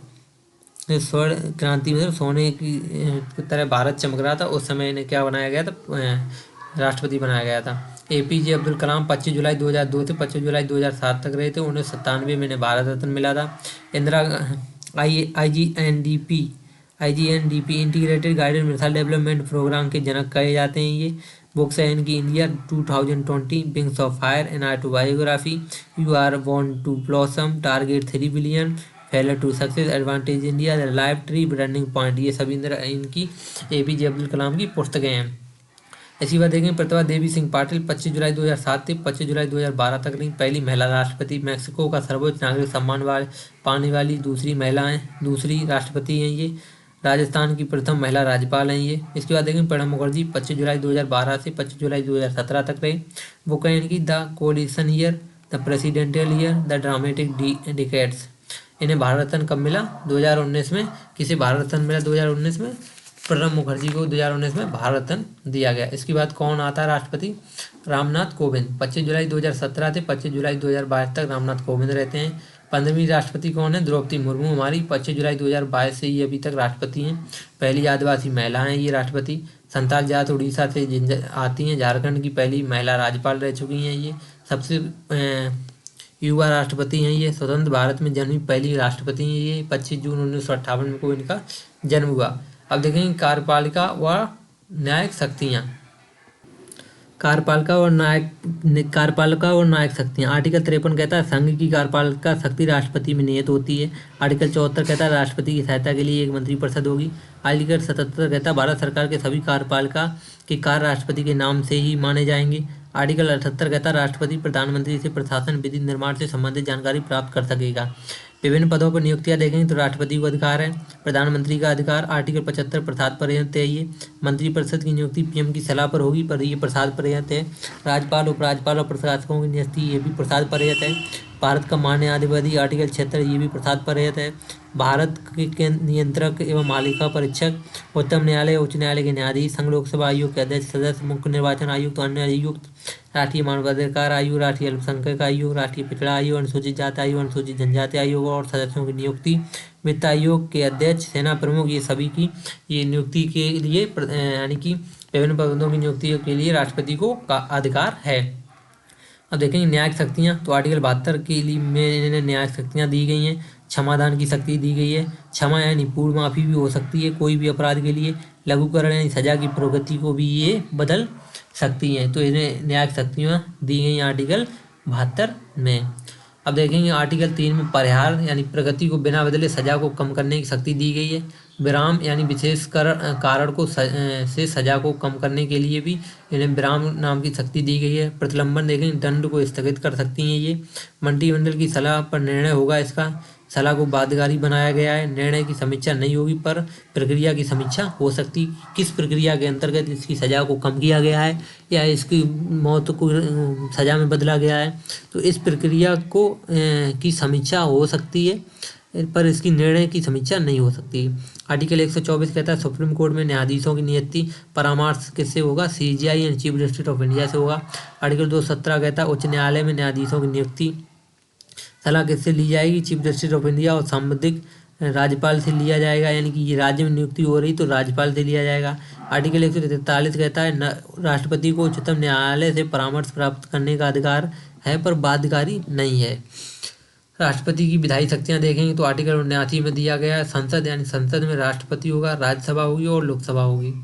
स्वर्ण क्रांति मतलब सोने की तरह भारत चमक रहा था, उस समय इन्हें क्या बनाया गया था, राष्ट्रपति बनाया गया था। एपीजे अब्दुल कलाम 25 जुलाई 2002 से 25 जुलाई 2007 तक रहे थे। 1997 में इन्हें भारत रत्न मिला था। Indira IGNDP integrated guided missile development programme के जनक कहे जाते हैं ये। बुक्स है इनकी India 2020, wings of fire, an autobiography, you are born to blossom, target 3 billion, failure to success, advantage India, the life tree, turning point, ये सभी इनकी एपीजे अब्दुल कलाम की पुस्तकें हैं। इसी बात देखें प्रतिभा देवी सिंह पाटिल 25 जुलाई 2007 से 25 जुलाई 2012 तक रही। पहली महिला राष्ट्रपति, मैक्सिको का सर्वोच्च नागरिक सम्मान पाने वाली दूसरी राष्ट्रपति हैं ये। राजस्थान की प्रथम महिला राज्यपाल हैं ये। इसके बाद देखें प्रणब मुखर्जी 25 जुलाई 2012 से 25 जुलाई 2017 तक रहे। वो कहें इनकी the coalition year, the presidential year, the dramatic decades. इन्हें भारत रत्न कब मिला, 2019 में। किसे भारत रत्न मिला 2019 में, प्रणब मुखर्जी को 2019 में भारत रत्न दिया गया। इसके बाद कौन आता है राष्ट्रपति, रामनाथ कोविंद, 25 जुलाई 2017 से 25 जुलाई 2022 तक रामनाथ कोविंद रहते हैं। 15वीं राष्ट्रपति कौन है, द्रौपदी मुर्मू हमारी, 25 जुलाई 2022 से ये अभी तक राष्ट्रपति हैं। पहली आदिवासी महिला हैं ये राष्ट्रपति। संताल जात उड़ीसा से आती हैं। झारखंड की पहली महिला राज्यपाल रह चुकी हैं ये। सबसे युवा राष्ट्रपति हैं ये। स्वतंत्र भारत में जन्मी पहली राष्ट्रपति हैं ये। 25 जून 1958 में को इनका जन्म हुआ। अब देखेंगे कार्यपालिका व न्यायिक शक्तियाँ। कार्यपालिका और न्यायिक शक्तियाँ। आर्टिकल 53 कहता है संघ की कार्यपालिका शक्ति राष्ट्रपति में नियत होती है। आर्टिकल 74 कहता है राष्ट्रपति की सहायता के लिए एक मंत्रिपरिषद होगी। आर्टिकल 77 कहता है भारत सरकार के सभी कार्यपालिका के कार्य राष्ट्रपति के नाम से ही माने जाएंगे। आर्टिकल 78 कहता है राष्ट्रपति प्रधानमंत्री से प्रशासन विधि निर्माण से संबंधित जानकारी प्राप्त कर सकेगा। विभिन्न पदों पर नियुक्तियां देखेंगे तो राष्ट्रपति को अधिकार है। प्रधानमंत्री का अधिकार आर्टिकल 75 प्रसाद पर्यंत है ये। मंत्रिपरिषद की नियुक्ति पीएम की सलाह पर होगी, पर ये प्रसाद पर्यंत है। राज्यपाल, उपराज्यपाल और प्रशासकों की नियुक्ति ये भी प्रसाद पर्यंत है। भारत का माननीय आर्टिकल 76 ये भी प्रसाद पर्यंत है। भारत के नियंत्रक एवं मालिका परीक्षक, उच्चतम न्यायालय, उच्च न्यायालय के न्यायाधीश, संघ लोकसभा आयोग के अध्यक्ष सदस्य, मुख्य निर्वाचन आयुक्त, अन्य आयुक्त, राष्ट्रीय मानवाधिकार आयोग, राष्ट्रीय अल्पसंख्यक आयोग, राष्ट्रीय पिछड़ा आयोग, अनुसूचित जाति आयोग, अनुसूचित जनजाति आयोग और सदस्यों की नियुक्ति, वित्त आयोग के अध्यक्ष, सेना प्रमुख, ये सभी की ये नियुक्ति के लिए यानी कि विभिन्न पदों की नियुक्ति के लिए राष्ट्रपति को अधिकार है। अब देखेंगे न्यायिक शक्तियाँ। तो आर्टिकल 72 के लिए में इन्हें न्यायिक शक्तियाँ दी गई हैं। क्षमादान की शक्ति दी गई है। क्षमा यानी पूर्ण माफी भी हो सकती है कोई भी अपराध के लिए। लघुकरण यानी सजा की प्रगति को भी ये बदल सकती हैं। तो इन्हें न्यायिक शक्तियाँ दी गई आर्टिकल 72 में। अब देखेंगे आर्टिकल 3 में परिहार यानी प्रगति को बिना बदले सजा को कम करने की शक्ति दी गई है। विराम यानी विशेष कारण को से सजा को कम करने के लिए भी इन्हें विराम नाम की शक्ति दी गई है। प्रतिलंबन देखेंगे दंड को स्थगित कर सकती हैं ये। मंत्रिमंडल की सलाह पर निर्णय होगा इसका। सलाह को बाध्यकारी बनाया गया है। निर्णय की समीक्षा नहीं होगी पर प्रक्रिया की समीक्षा हो सकती। किस प्रक्रिया के अंतर्गत इसकी सजा को कम किया गया है या इसकी मौत को सजा में बदला गया है, तो इस प्रक्रिया को की समीक्षा हो सकती है पर इसकी निर्णय की समीक्षा नहीं हो सकती। आर्टिकल 124 कहता है सुप्रीम कोर्ट में न्यायाधीशों की नियुक्ति परामर्श किससे होगा, सीजीआई यानी चीफ जस्टिस ऑफ इंडिया से होगा। आर्टिकल 217 कहता है उच्च न्यायालय में न्यायाधीशों की नियुक्ति सलाह किससे ली जाएगी, चीफ जस्टिस ऑफ इंडिया और संबंधित राज्यपाल से लिया जाएगा, यानी कि ये राज्य में नियुक्ति हो रही तो राज्यपाल से लिया जाएगा। आर्टिकल 143 कहता है राष्ट्रपति को उच्चतम न्यायालय से परामर्श प्राप्त करने का अधिकार है पर बाध्यकारी नहीं है। राष्ट्रपति की विधायी शक्तियां देखेंगे तो आर्टिकल 79 में दिया गया है संसद, यानी संसद में राष्ट्रपति होगा, राज्यसभा होगी और लोकसभा होगी।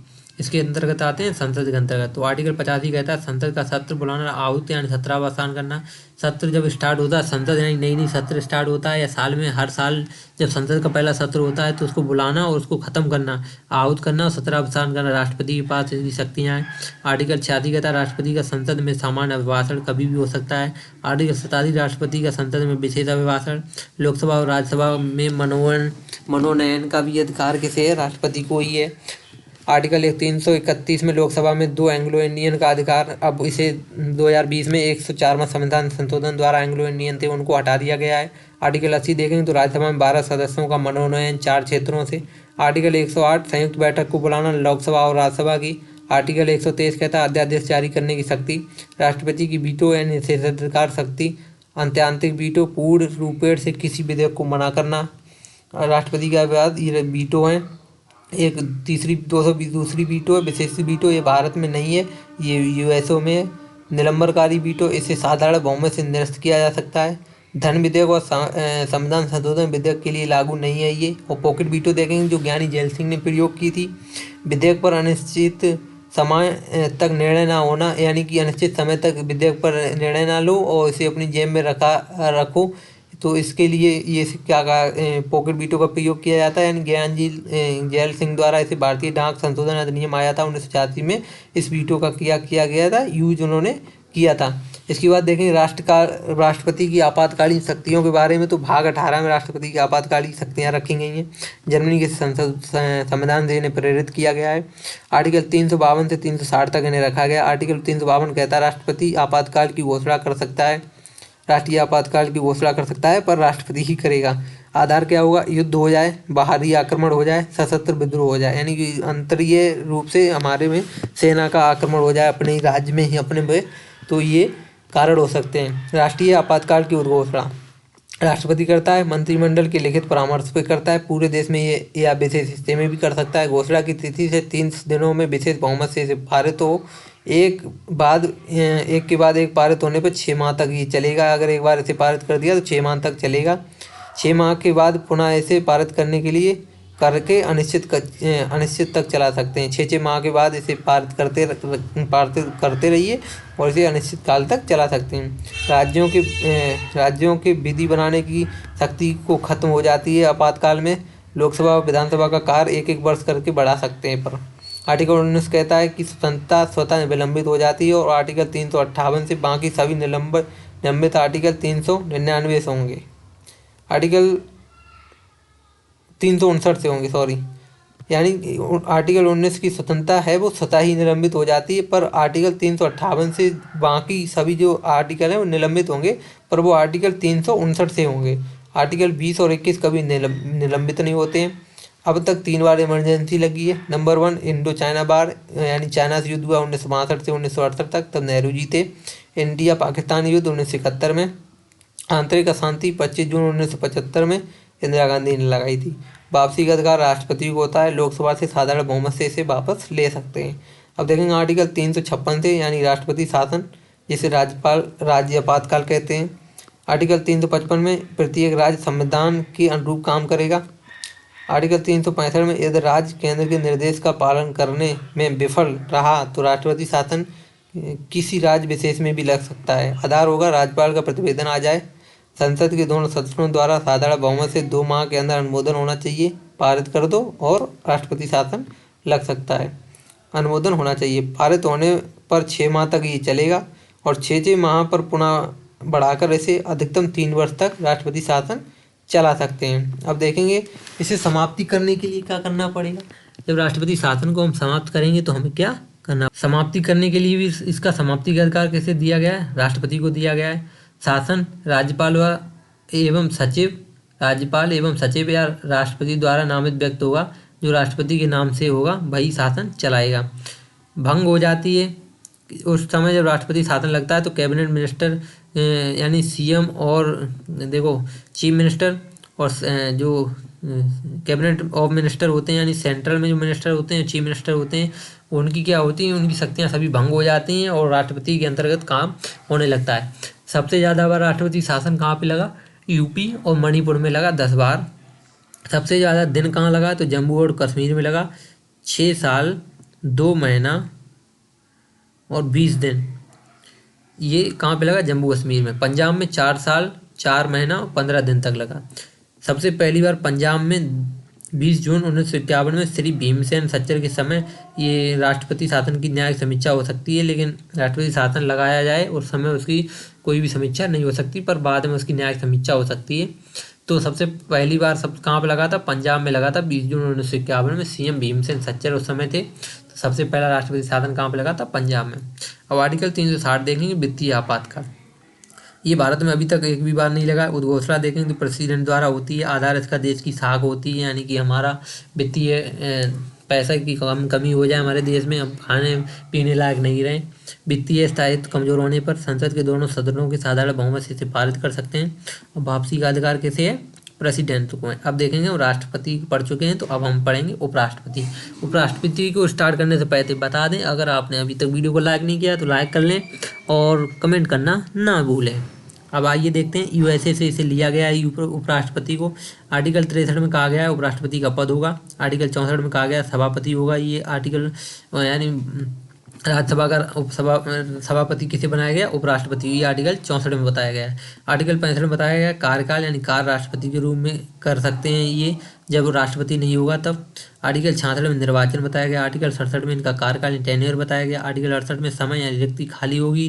इसके अंतर्गत आते हैं संसद के अंतर्गत। तो आर्टिकल 85 कहता है संसद का सत्र बुलाना, आहूति यानी सत्रावसान करना। सत्र जब स्टार्ट होता है, संसद यानी नई सत्र स्टार्ट होता है या साल में हर साल जब संसद का पहला सत्र होता है तो उसको बुलाना और उसको खत्म करना, आहूत करना और सत्रावसान करना, राष्ट्रपति के पास इसकी शक्तियाँ हैं। आर्टिकल 86 कहता है राष्ट्रपति का संसद में सामान्य अभिभाषण कभी भी हो सकता है। आर्टिकल 87 राष्ट्रपति का संसद में विशेष अभिभाषण। लोकसभा और राज्यसभा में मनोनयन का भी अधिकार किसे है? राष्ट्रपति को ही है। आर्टिकल 331 में लोकसभा में 2 एंग्लो इंडियन का अधिकार, अब इसे 2020 में 104वां संविधान संशोधन द्वारा एंग्लो इंडियन थे उनको हटा दिया गया है। आर्टिकल 80 देखेंगे तो राज्यसभा में 12 सदस्यों का मनोनयन 4 क्षेत्रों से। आर्टिकल 108 संयुक्त बैठक को बुलाना लोकसभा और राज्यसभा की। आर्टिकल 123 कहता है अध्यादेश जारी करने की शक्ति राष्ट्रपति की, वीटो यानी निषेधाधिकार शक्ति, अंत्यांतिक वीटो, पूर्ण रूपेण से किसी विधेयक को मना करना राष्ट्रपति के बाद ये वीटो हैं। एक तीसरी 222 वीटो है, विशेष वीटो, ये भारत में नहीं है, ये यूएसओ में है। निलंबनकारी वीटो, इसे साधारण बहुमत से निरस्त किया जा सकता है। धन विधेयक और संविधान संशोधन विधेयक के लिए लागू नहीं है ये। और पॉकेट वीटो देखेंगे जो ज्ञानी जैल सिंह ने प्रयोग की थी। विधेयक पर अनिश्चित समय तक निर्णय ना होना, यानी कि अनिश्चित समय तक विधेयक पर निर्णय ना लो और इसे अपनी जेब में रखो, तो इसके लिए ये क्या कहा, पॉकेट वीटो का प्रयोग किया जाता है। यानी ज्ञानजी जैल सिंह द्वारा इसे भारतीय डाक संशोधन अधिनियम आया था 1986 में, इस वीटो का किया गया था, यूज उन्होंने किया था। इसके बाद देखेंगे राष्ट्रपति की आपातकालीन शक्तियों के बारे में। तो भाग 18 में राष्ट्रपति की आपातकालीन शक्तियाँ रखी गई हैं, जर्मनी के संविधान से इन्हें प्रेरित किया गया है। आर्टिकल 352 से 360 तक इन्हें रखा गया। आर्टिकल 352 कहता है राष्ट्रपति आपातकाल की घोषणा कर सकता है, राष्ट्रीय आपातकाल की घोषणा कर सकता है पर राष्ट्रपति ही करेगा। आधार क्या होगा? युद्ध हो जाए, बाहरी आक्रमण हो जाए, सशस्त्र विद्रोह हो जाए, यानी कि अंतरीय रूप से हमारे में सेना का आक्रमण हो जाए अपने ही राज्य में ही अपने में, तो ये कारण हो सकते हैं। राष्ट्रीय आपातकाल की उद्घोषणा राष्ट्रपति करता है, मंत्रिमंडल के लिखित परामर्श पे करता है, पूरे देश में ये या विशेष हिस्से में भी कर सकता है। घोषणा की तिथि से 3 दिनों में विशेष बहुमत से पारित हो, एक के बाद एक पारित होने पर 6 माह तक ये चलेगा। अगर एक बार इसे पारित कर दिया तो 6 माह तक चलेगा। 6 माह के बाद पुनः इसे पारित करने के लिए करके अनिश्चित तक चला सकते हैं। 6 माह के बाद इसे पारित करते रहिए और इसे अनिश्चित काल तक चला सकते हैं। राज्यों के विधि बनाने की शक्ति को खत्म हो जाती है आपातकाल में। लोकसभा और विधानसभा का कार्य 1-1 वर्ष करके बढ़ा सकते हैं पर। आर्टिकल 19 कहता है कि स्वतंत्रता स्वतः विलंबित हो जाती है और आर्टिकल 358 से बाकी सभी निलंबित आर्टिकल 399 से होंगे, आर्टिकल 359 से होंगे, सॉरी। यानी आर्टिकल 19 की स्वतंत्रता है वो स्वतः ही निलंबित हो जाती है, पर आर्टिकल 358 से बाकी सभी जो आर्टिकल हैं वो निलंबित होंगे, पर वो आर्टिकल 359 से होंगे। आर्टिकल 20 और 21 कभी निलंबित नहीं होते हैं। अब तक 3 बार इमरजेंसी लगी है। नंबर 1 इंडो चाइना वार, यानी चाइना से युद्ध हुआ 1962 से 1968 तक, तब नेहरू जी थे। इंडिया पाकिस्तान युद्ध 1971 में। आंतरिक अशांति 25 जून 1975 में इंदिरा गांधी ने लगाई थी। वापसी का अधिकार राष्ट्रपति को होता है, लोकसभा से साधारण बहुमत से इसे वापस ले सकते हैं। अब देखेंगे आर्टिकल 356 से, यानी राष्ट्रपति शासन, जिसे राज्य आपातकाल कहते हैं। आर्टिकल 355 में प्रत्येक राज्य संविधान के अनुरूप काम करेगा। आर्टिकल 365 में यदि राज्य केंद्र के निर्देश का पालन करने में विफल रहा तो राष्ट्रपति शासन किसी राज्य विशेष में भी लग सकता है। आधार होगा राज्यपाल का प्रतिवेदन आ जाए। संसद के दोनों सदस्यों द्वारा साधारण बहुमत से 2 माह के अंदर अनुमोदन होना चाहिए, पारित कर दो और राष्ट्रपति शासन लग सकता है। अनुमोदन होना चाहिए, पारित होने पर 6 माह तक ये चलेगा और 6 माह पर पुनः बढ़ाकर इसे अधिकतम 3 वर्ष तक राष्ट्रपति शासन चला सकते हैं। अब देखेंगे इसे समाप्ति करने के लिए क्या करना पड़ेगा। जब राष्ट्रपति शासन को हम समाप्त करेंगे तो हमें क्या करना, समाप्ति करने के लिए भी इसका समाप्ति का अधिकार कैसे दिया गया है? राष्ट्रपति को दिया गया है। शासन राज्यपाल एवं सचिव या राष्ट्रपति द्वारा नामित व्यक्ति होगा, जो राष्ट्रपति के नाम से होगा वही शासन चलाएगा। भंग हो जाती है उस समय जब राष्ट्रपति शासन लगता है तो कैबिनेट मिनिस्टर यानी सीएम और चीफ मिनिस्टर और जो कैबिनेट ऑफ मिनिस्टर होते हैं, यानी सेंट्रल में जो मिनिस्टर होते हैं, चीफ मिनिस्टर होते हैं, उनकी क्या होती है, उनकी शक्तियाँ सभी भंग हो जाती हैं और राष्ट्रपति के अंतर्गत काम होने लगता है। सबसे ज़्यादा बार राष्ट्रपति शासन कहाँ पे लगा? यूपी और मणिपुर में लगा 10 बार। सबसे ज़्यादा दिन कहाँ लगा? तो जम्मू और कश्मीर में लगा 6 साल 2 महीना और 20 दिन। ये कहाँ पे लगा? जम्मू कश्मीर में। पंजाब में 4 साल 4 महीना और 15 दिन तक लगा। सबसे पहली बार पंजाब में 20 जून 1951 में श्री भीमसेन सच्चर के समय ये राष्ट्रपति शासन की न्यायिक समीक्षा हो सकती है, लेकिन राष्ट्रपति शासन लगाया जाए उस समय उसकी कोई भी समीक्षा नहीं हो सकती, पर बाद में उसकी न्यायिक समीक्षा हो सकती है। तो सबसे पहली बार सब कहाँ पे लगा था? पंजाब में लगा था 20 जून 1951 में। सीएम भीमसेन सच्चर उस समय थे। तो सबसे पहला राष्ट्रपति शासन कहाँ पे लगा था? पंजाब में। अब आर्टिकल 360 देखेंगे, वित्तीय आपातकाल। ये भारत में अभी तक एक भी बार नहीं लगा। उद्घोषणा देखेंगे तो प्रेसिडेंट द्वारा होती है। आधार इसका देश की साख होती है, यानी कि हमारा वित्तीय पैसा की कमी हो जाए हमारे देश में, हम खाने पीने लायक नहीं रहे। वित्तीय स्थायित्व कमजोर होने पर संसद के दोनों सदनों के साधारण बहुमत से पारित कर सकते हैं। और वापसी का अधिकार कैसे है? प्रेसिडेंट को है। अब देखेंगे हम राष्ट्रपति पढ़ चुके हैं, तो अब हम पढ़ेंगे उपराष्ट्रपति। उपराष्ट्रपति को स्टार्ट करने से पहले बता दें, अगर आपने अभी तक वीडियो को लाइक नहीं किया तो लाइक कर लें और कमेंट करना ना भूलें। अब आइए देखते हैं, यूएसए से इसे लिया गया है उपराष्ट्रपति को। आर्टिकल 63 में कहा गया है उपराष्ट्रपति का पद होगा। आर्टिकल 64 में कहा गया सभापति होगा। ये आर्टिकल यानी राज्यसभा का सभापति किसे बनाया गया? उपराष्ट्रपति। ये आर्टिकल 64 में बताया गया है। आर्टिकल 65 में बताया गया कार्यकाल, यानी कार्य राष्ट्रपति के रूप में कर सकते हैं ये जब राष्ट्रपति नहीं होगा तब। आर्टिकल 66 में निर्वाचन बताया गया। आर्टिकल 67 में इनका कार्यकाल टेन्योर बताया गया। आर्टिकल 68 में समय यानी रिक्ति खाली होगी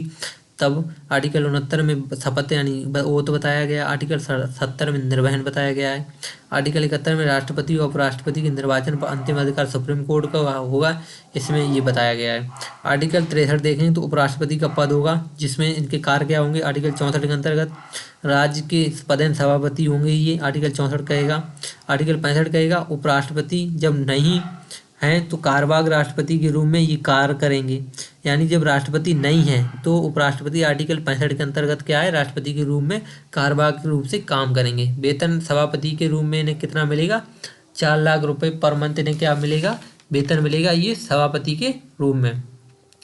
तब। आर्टिकल 69 में शपथ यानी ओथ बताया गया। आर्टिकल 70 में निर्वहन बताया गया है। आर्टिकल 71 में राष्ट्रपति और उपराष्ट्रपति के निर्वाचन पर अंतिम अधिकार सुप्रीम कोर्ट का होगा, इसमें ये बताया गया है। आर्टिकल 63 देखें तो उपराष्ट्रपति का पद होगा, जिसमें इनके कार्य क्या होंगे? आर्टिकल 64 के अंतर्गत राज्य के पदेन सभापति होंगे ये, आर्टिकल 64 कहेगा। आर्टिकल 65 कहेगा उपराष्ट्रपति जब नहीं हैं तो कार्यवाहक राष्ट्रपति के रूप में ये कार्य करेंगे, यानी जब राष्ट्रपति नहीं है तो उपराष्ट्रपति आर्टिकल 65 के अंतर्गत क्या है? राष्ट्रपति के रूप में कार्यवाहक के रूप से काम करेंगे। वेतन सभापति के रूप में इन्हें कितना मिलेगा? 4 लाख रुपए पर मंथ इन्हें क्या मिलेगा? वेतन मिलेगा, ये सभापति के रूप में।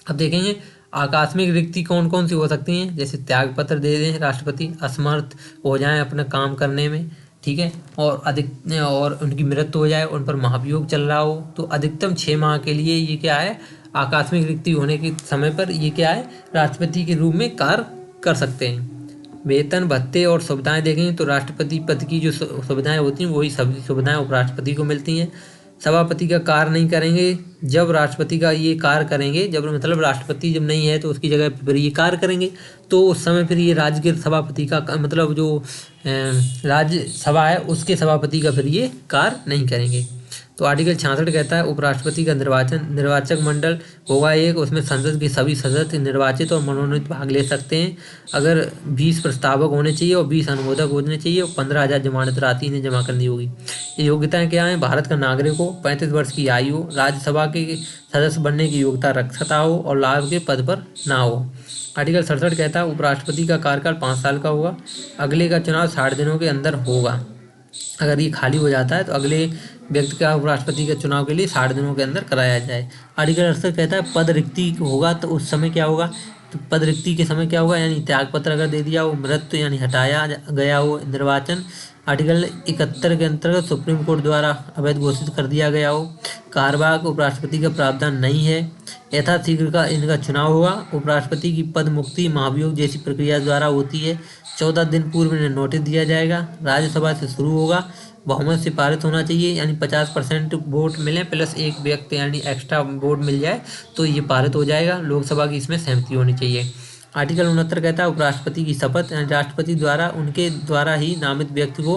अब देखेंगे आकस्मिक रिक्ति कौन कौन सी हो सकती हैं? जैसे त्याग पत्र दे दें राष्ट्रपति, असमर्थ हो जाएं अपना काम करने में, ठीक है, और उनकी मृत्यु हो जाए, उन पर महाभियोग चल रहा हो, तो अधिकतम 6 माह के लिए ये क्या है? आकस्मिक रिक्ति होने के समय पर ये क्या है? राष्ट्रपति के रूप में कार्य कर सकते हैं। वेतन भत्ते और सुविधाएं देखेंगे तो राष्ट्रपति पद की जो सुविधाएं होती हैं वही सभी सुविधाएं उपराष्ट्रपति को मिलती हैं। सभापति का कार्य नहीं करेंगे, जब राष्ट्रपति का ये कार्य करेंगे, जब मतलब राष्ट्रपति जब नहीं है तो उसकी जगह फिर ये कार्य करेंगे, तो उस समय फिर ये राज्य के सभापति का मतलब जो राज्यसभा है उसके सभापति का फिर ये कार्य नहीं करेंगे। तो आर्टिकल 66 कहता है उपराष्ट्रपति का निर्वाचक मंडल होगा एक, उसमें संसद के सभी सदस्य निर्वाचित और मनोनीत भाग ले सकते हैं। अगर 20 प्रस्तावक होने चाहिए और 20 अनुमोदक होने चाहिए और 15,000 जमानत राशि इन्हें जमा करनी होगी। ये योग्यताएं क्या हैं? भारत का नागरिक हो, 35 वर्ष की आयु हो, राज्यसभा के सदस्य बनने की योग्यता रखता हो और लाभ के पद पर ना हो। आर्टिकल 67 कहता है उपराष्ट्रपति का कार्यकाल 5 साल का होगा। अगले का चुनाव 60 दिनों के अंदर होगा। अगर ये खाली हो जाता है तो अगले व्यक्ति का उपराष्ट्रपति के चुनाव के लिए 60 दिनों के अंदर कराया जाए। आर्टिकल 68 कहता है पद रिक्ति होगा तो उस समय क्या होगा? तो पद रिक्ति के समय क्या होगा? यानी त्यागपत्र अगर दे दिया हो, मृत्यु यानी हटाया गया हो, निर्वाचन आर्टिकल 71 के अंतर्गत सुप्रीम कोर्ट द्वारा अवैध घोषित कर दिया गया हो, कार्यवाहक उपराष्ट्रपति का प्रावधान नहीं है, यथाशीघ्र का इनका चुनाव होगा। उपराष्ट्रपति की पद मुक्ति महाभियोग जैसी प्रक्रिया द्वारा होती है। 14 दिन पूर्व इन्हें नोटिस दिया जाएगा। राज्यसभा से शुरू होगा, बहुमत से पारित होना चाहिए, यानी 50% वोट मिले प्लस एक व्यक्ति यानी एक्स्ट्रा वोट मिल जाए तो ये पारित हो जाएगा। लोकसभा की इसमें सहमति होनी चाहिए। आर्टिकल 69 कहता है उपराष्ट्रपति की शपथ राष्ट्रपति द्वारा उनके द्वारा ही नामित व्यक्ति को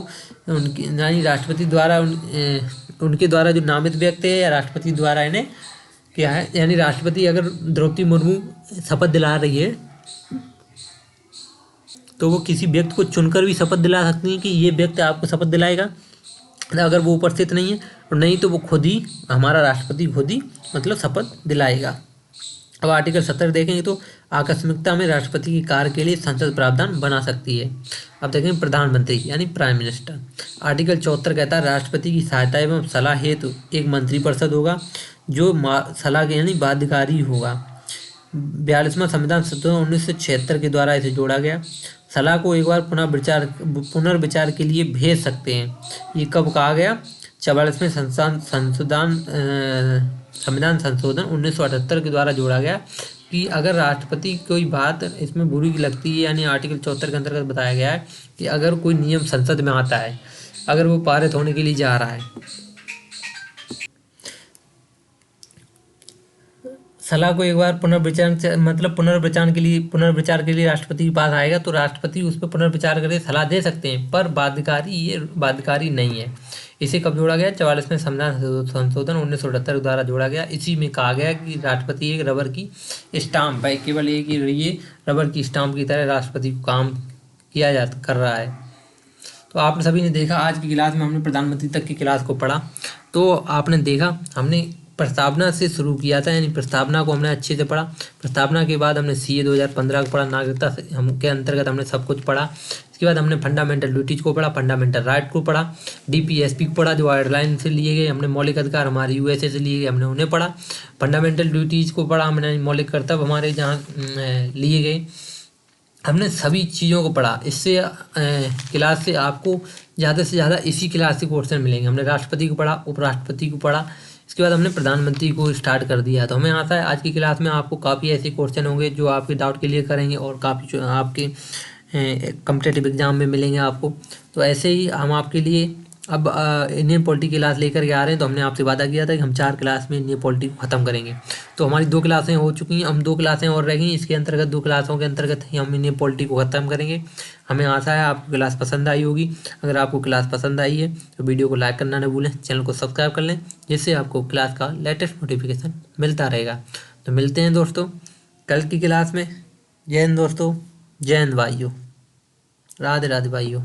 उनकी यानी राष्ट्रपति द्वारा उनके द्वारा जो नामित व्यक्ति है या राष्ट्रपति द्वारा इन्हें क्या है, यानी राष्ट्रपति अगर द्रौपदी मुर्मू शपथ दिला रही है तो वो किसी व्यक्ति को चुनकर भी शपथ दिला सकती है कि ये व्यक्ति आपको शपथ दिलाएगा। अगर वो उपस्थित नहीं है और नहीं तो वो खुद ही हमारा राष्ट्रपति खुद ही मतलब शपथ दिलाएगा। अब आर्टिकल 70 देखेंगे तो आकस्मिकता में राष्ट्रपति की कार्य के लिए संसद प्रावधान बना सकती है। अब देखेंगे प्रधानमंत्री यानी प्राइम मिनिस्टर। आर्टिकल 74 कहता है राष्ट्रपति की सहायता एवं सलाह हेतु एक मंत्रिपरिषद होगा जो सलाह के यानी बाध्यकारी होगा। 42वां संविधान संशोधन 1976 के द्वारा इसे जोड़ा गया। सलाह को एक बार पुनर्विचार के लिए भेज सकते हैं। ये कब कहा गया? 44वें संविधान संशोधन 1978 के द्वारा जोड़ा गया कि अगर राष्ट्रपति कोई बात इसमें बुरी लगती है, यानी आर्टिकल 74 के अंतर्गत बताया गया है कि अगर कोई नियम संसद में आता है, अगर वो पारित होने के लिए जा रहा है, सलाह को एक बार पुनर्विचार के लिए राष्ट्रपति के पास आएगा तो राष्ट्रपति उस पर पुनर्विचार करके सलाह दे सकते हैं, पर बाध्यकारी नहीं है। इसे कब जोड़ा गया? 44वें संविधान संशोधन 1978 द्वारा जोड़ा गया। इसी में कहा गया कि राष्ट्रपति एक रबर की स्टाम्प है, केवल एक ये रबर की स्टाम्प की तरह राष्ट्रपति को काम कर रहा है। तो आपने सभी ने देखा, आज की क्लास में हमने प्रधानमंत्री तक की क्लास को पढ़ा। तो आपने देखा हमने प्रस्तावना से शुरू किया था, यानी प्रस्तावना को हमने अच्छे से पढ़ा। प्रस्तावना के बाद हमने CA 2015 को पढ़ा, नागरिकता के अंतर्गत हमने सब कुछ पढ़ा। इसके बाद हमने फंडामेंटल ड्यूटीज को पढ़ा, फंडामेंटल राइट को पढ़ा, DPSP को पढ़ा जो आयरलैंड से लिए गए, हमने मौलिक अधिकार हमारे USA से लिए गए, हमने उन्हें पढ़ा। फंडामेंटल ड्यूटीज को पढ़ा हमने, मौलिक कर्तव्य हमारे जहाँ लिए गए, हमने सभी चीज़ों को पढ़ा। इससे क्लास से आपको ज़्यादा से ज़्यादा इसी क्लास से क्वेश्चन मिलेंगे। हमने राष्ट्रपति को पढ़ा, उपराष्ट्रपति को पढ़ा, इसके बाद हमने प्रधानमंत्री को स्टार्ट कर दिया। तो हमें आशा है आज की क्लास में आपको काफ़ी ऐसे क्वेश्चन होंगे जो आपके डाउट क्लियर करेंगे और काफ़ी आपके कॉम्पिटिटिव एग्जाम में मिलेंगे आपको। तो ऐसे ही हम आपके लिए अब इंडियन पॉलिटी की क्लास लेकर के आ रहे हैं। तो हमने आपसे वादा किया था कि हम 4 क्लास में इंडियन पॉलिटी को ख़त्म करेंगे। तो हमारी 2 क्लासें हो चुकी हैं, हम 2 क्लासें और रह गई। इसके अंतर्गत 2 क्लासों के अंतर्गत ही हम इंडियन पॉलिटी को ख़त्म करेंगे। हमें आशा है आपको क्लास पसंद आई होगी। अगर आपको क्लास पसंद आई है तो वीडियो को लाइक करना न भूलें, चैनल को सब्सक्राइब कर लें, जिससे आपको क्लास का लेटेस्ट नोटिफिकेशन मिलता रहेगा। तो मिलते हैं दोस्तों कल की क्लास में। जय हिंद दोस्तों, जय हिंद भाइयों, राधे राधे भाइयों।